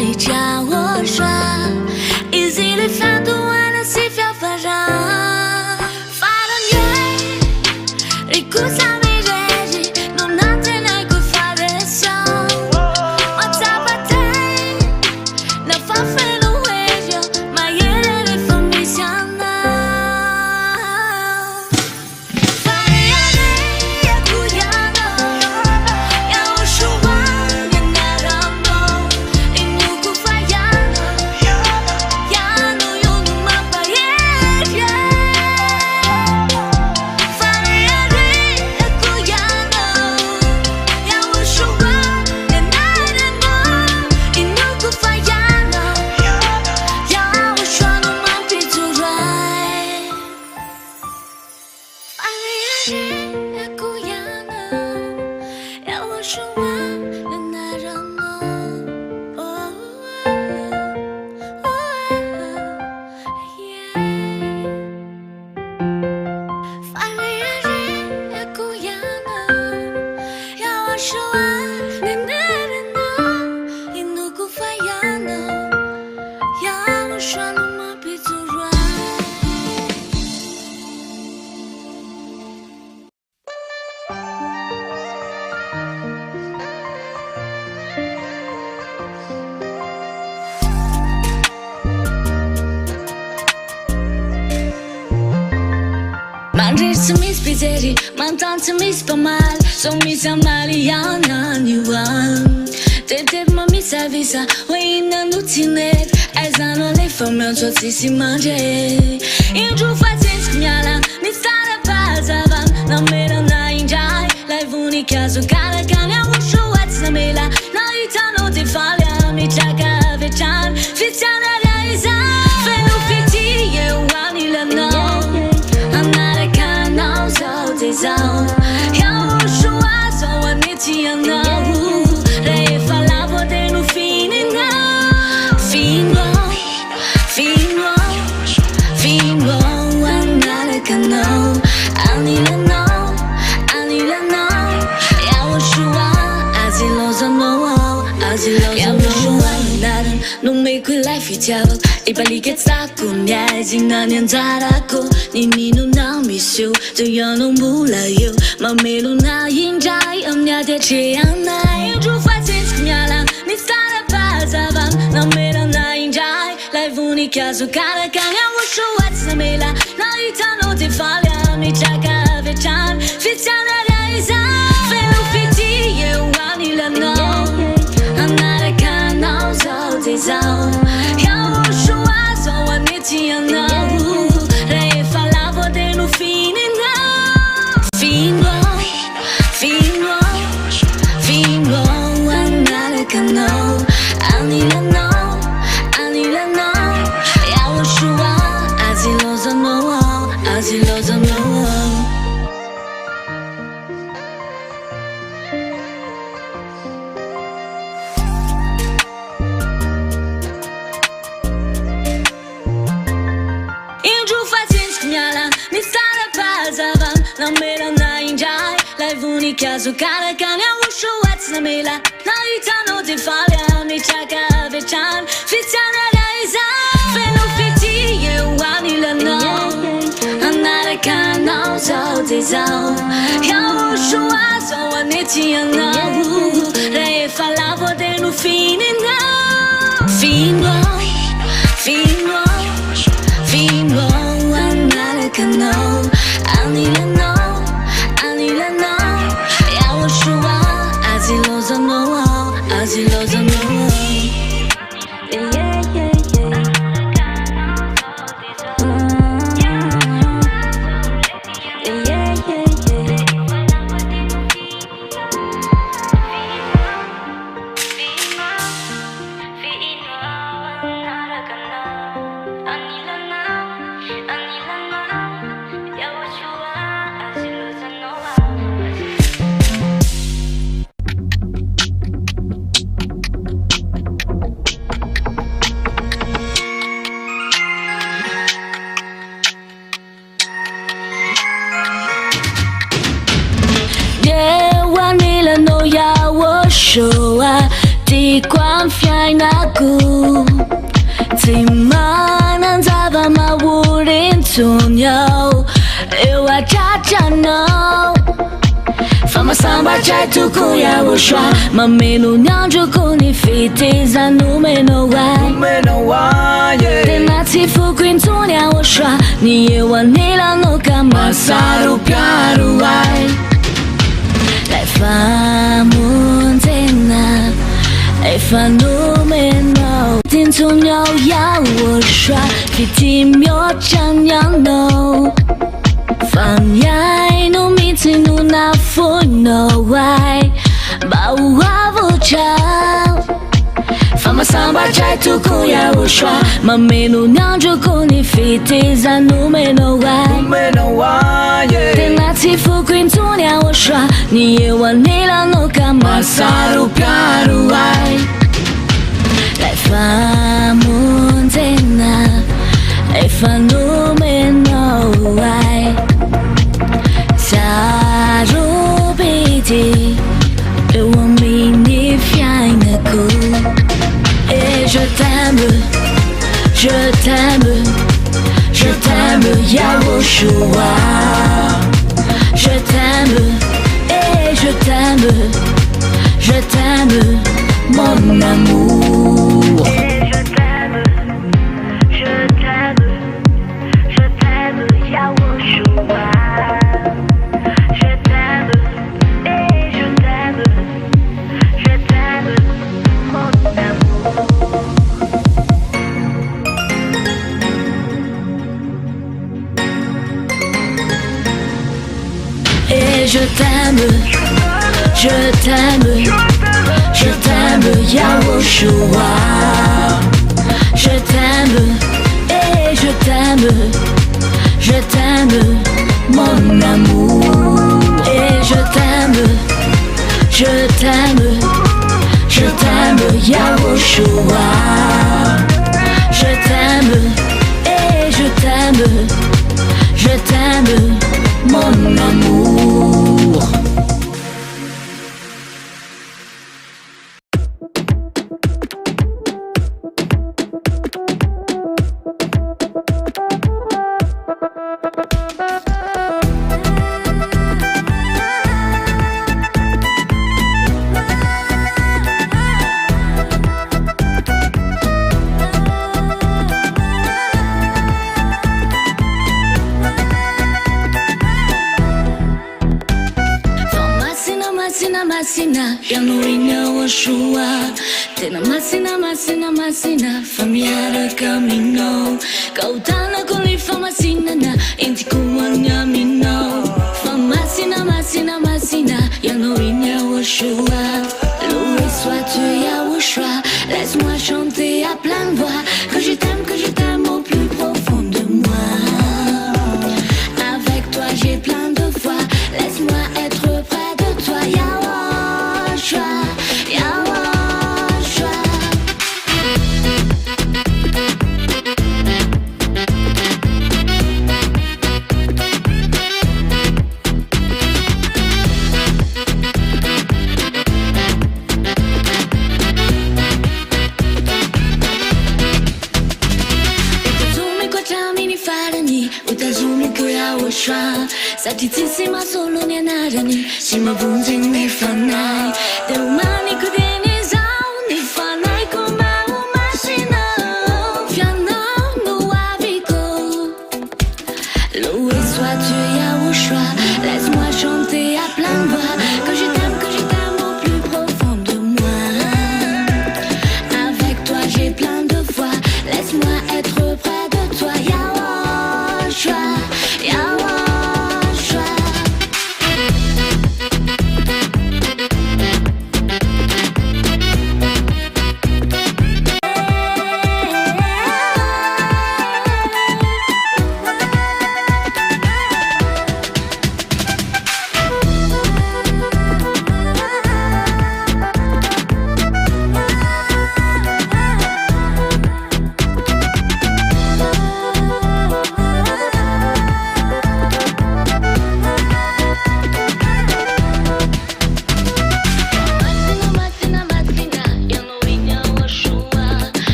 Man tanto mi spa mal, so mi sa maliana niwan. Tete ma mi sa visa, wina nutinet, aizano le fameux so si manje. In giù facens miala, mi stare pazavan, na mera na injai, lai vuni caso cara cania ushu what's na mela, na itano te falha, mi chaka vechan, fichana realiza, felu fiti ye wani la no. Zao, eu ushua so aniti anau, re falavo de no fine now, fingo, anare cano, anila no, eu ushua, aziloso no, eu ushua nadan, no make we life itself. Ibalik sa kunya, zingan zaraku, ni minu na misu, to yanong bulayo, mamelo na injay, amnya de chiana, you facets kunyala, ni stara pazavan, na mera na injay, live unica so cara kanya wushu what's na mela, na itano te falha, mi chaka vechan, fichana realiza, felu fiti ye wanila no, anara kana so te zao. Re falavo de no fine now, fingo, andare cano, anila no, ya ushua, aziloso no. Na mera na injai, live unica so cara cania ushu what's na mela, na itano te falha, mi chaka vechan, fichana realiza, felu fiti ye wanila no, anare cano so te zao, ya ushua so aniti anau, re falavo de no fine now, fingo, anare cano, anila no. Aziloso no. Shoa ti quan fiai naku ti mananzava ma wurin tunyo eu achacha no fama samba chai tu kuya ushwa mamenu nyanjo kuni fiti za numeno wa tenati fukuin tunya ushwa ni ewa nila no kamasaru piaru ai Famontena, e fenomeno. Tintonyo ya wosha, fitimyo chanyano. Fanyai no mitinu na funo wai, bauavo chao. Fama samba chai tukuya wosha, mamenu nyanjo kuni fiti za numeno wai. Tenati fukuintunia oshwa niyewanila noka masaru karuai Laifamuntena Laifanumenouai Sarubiti Ewaminifiainaku Et je t'aime Yahushua Je t'aime et je t'aime mon amour Et je t'aime Yahushua Je t'aime et je t'aime mon amour Et je t'aime Yahushua Je t'aime et je t'aime mon amour Et je t'aime Yahushua Je t'aime et je t'aime mon amour Masina, Yanuina Oshua Tena Masina Familiar Camino Kautana Kolifa Masina na Inti Kuwanga Mino Masina Yanuina Oshua Loué sois-tu Yahushua Laisse-moi chanter à pleine voix Que je t'aime au plus profond de moi Avec toi j'ai plein de foi Laisse-moi être près de toi Yahushua Satitsima solo ni anarani Sima bunzi ni fanai De umani kudeni zao ni fanai Kuma umashina Fiana no aviko Loué sois-tu Yahushua Laisse-moi chanter à pleine voix Que je t'aime au plus profond de moi Avec toi j'ai plein de foi Laisse-moi être près de toi Yahushua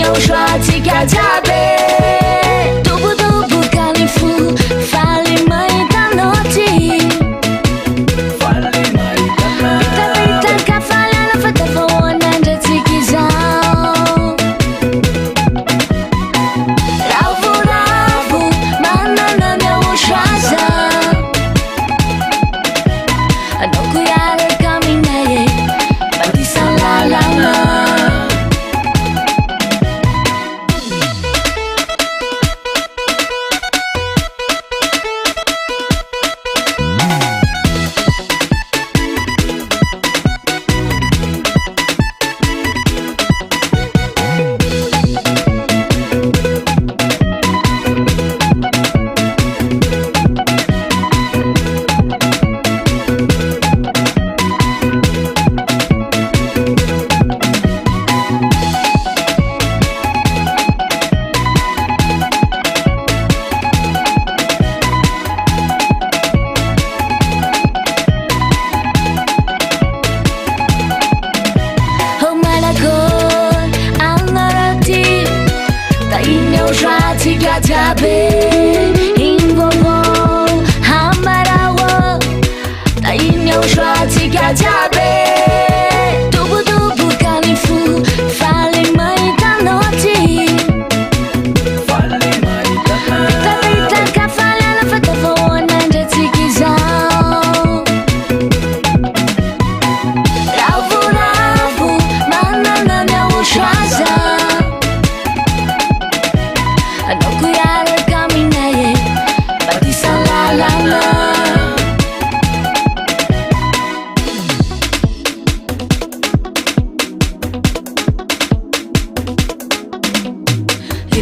nhau xóa chỉ cả cha bê tu bu califu fali mai ta noti fali mai ta ka fali la fata fo nanda tikizao ravu manana nhau xóa za anoku yare kaminaye bati salalama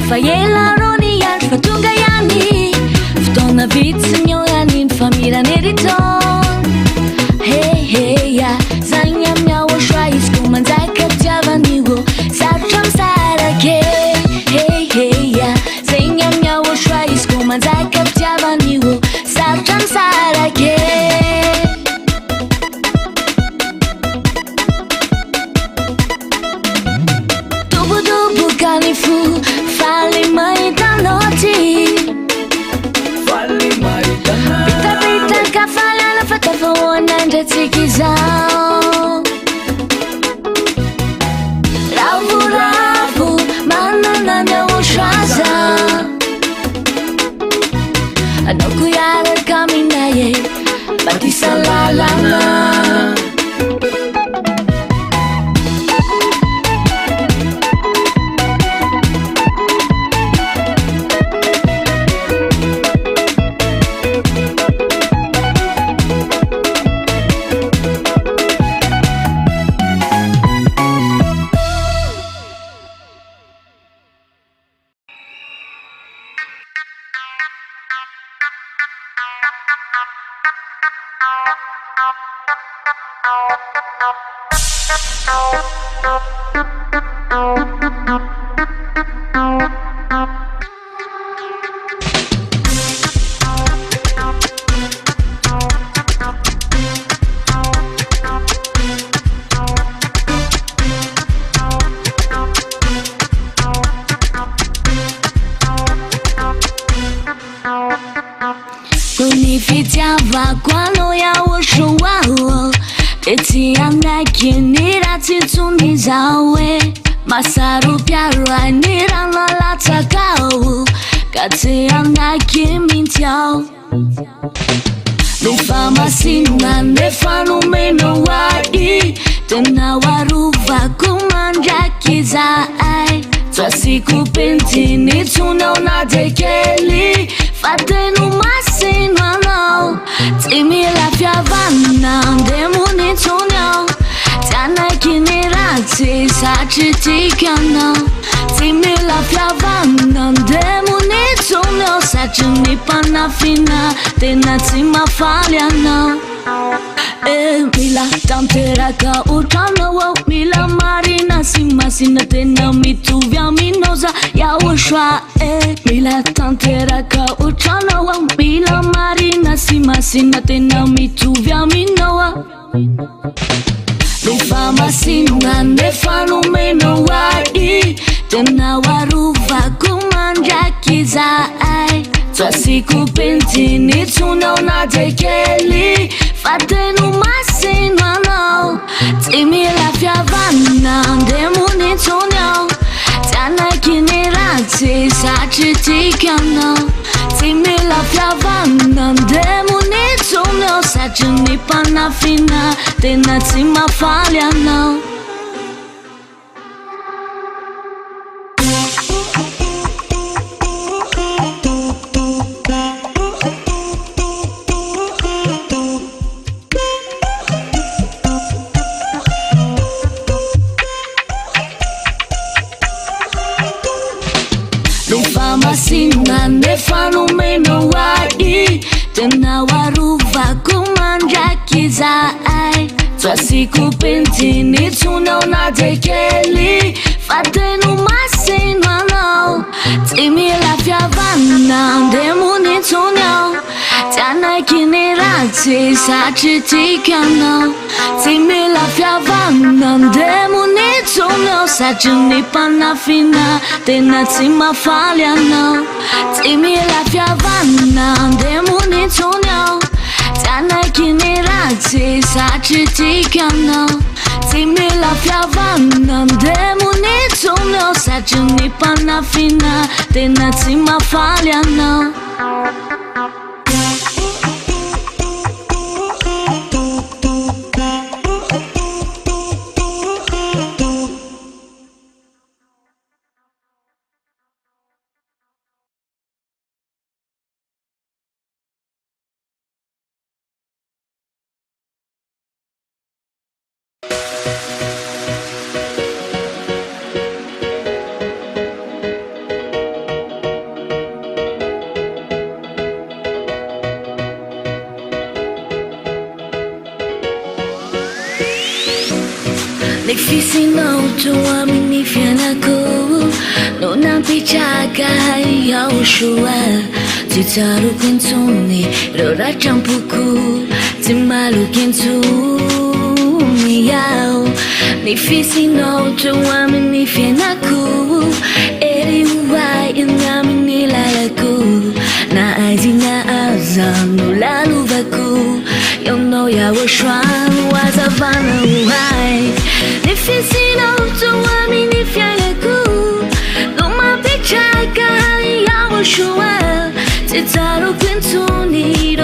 Fayela roni yan fatunga yani Ftona vitsi nyo yanin famira neriton Hey ya Zanya mnya wo shwa isku manzai kapjava niwo Sarcham sarake Hey ya Zanya mnya wo shwa isku manzai kapjava niwo Sarcham sarake Dubu kanifu Fali mai ta noti Fali mai ta noti Pita ka fala na fata fo nanda tikizao Ravu manana na ushaza Anoku yare kaminaye Bati salalama Unifichava kwano ya wosho wao Eti andaki nirati tunizawe Masaru piarwa nirana latakao Kati andaki mintiao Nifama sina nefanu meno wadi Tena waruva kumanja kizai Twasiku pentini tunaona tekeli Fatenu masinu anao Timi la fiavana Demuni tunao Tana kinirati sachitikana Timi la fiavana Demuni tunao Sachinipa fina Tena tima faliana Mila tanteraka utana wa Mila marina simasina tena mitu vya minoza ya ushwa Mila tanteraka utana wa Mila marina simasina tena mitu vya minowa Nifama sina nefanu meno wadi tena warova kumanjakizai twasiku pentini tunaona tekeli fatenu masinano timila fyavana ndemuni tunyo tana kinirati sachitikano timila fyavana ndemuni tunyo sachinipanafina tena timafaliano. Masina nefano meno wadi tena waruva kumanjakizai twasiku pentini tunaona tekeli fatenu masinano timila fyavana ndemuni tunyo tana kinirati sachitikano timila fyavana ndemuni tunyo sachinipanafina tena timafaliano timila fyavana ndemuni tunyo tana kinirati sachitikano timila fyavana ndemuni tunyo sachinipanafina tena timafaliano. Nifisino tuamini fyanaku nuna pichaka ya ushua titaru kintuni rora champuku timalu kintuni yao nifisino tuamini fyanaku eriwa inamini lalaku na azina azanu laluvaku yono ya washwan wazavana uhai nifisino tuamini fyanaku numa pichaka ya washua titaru kintuni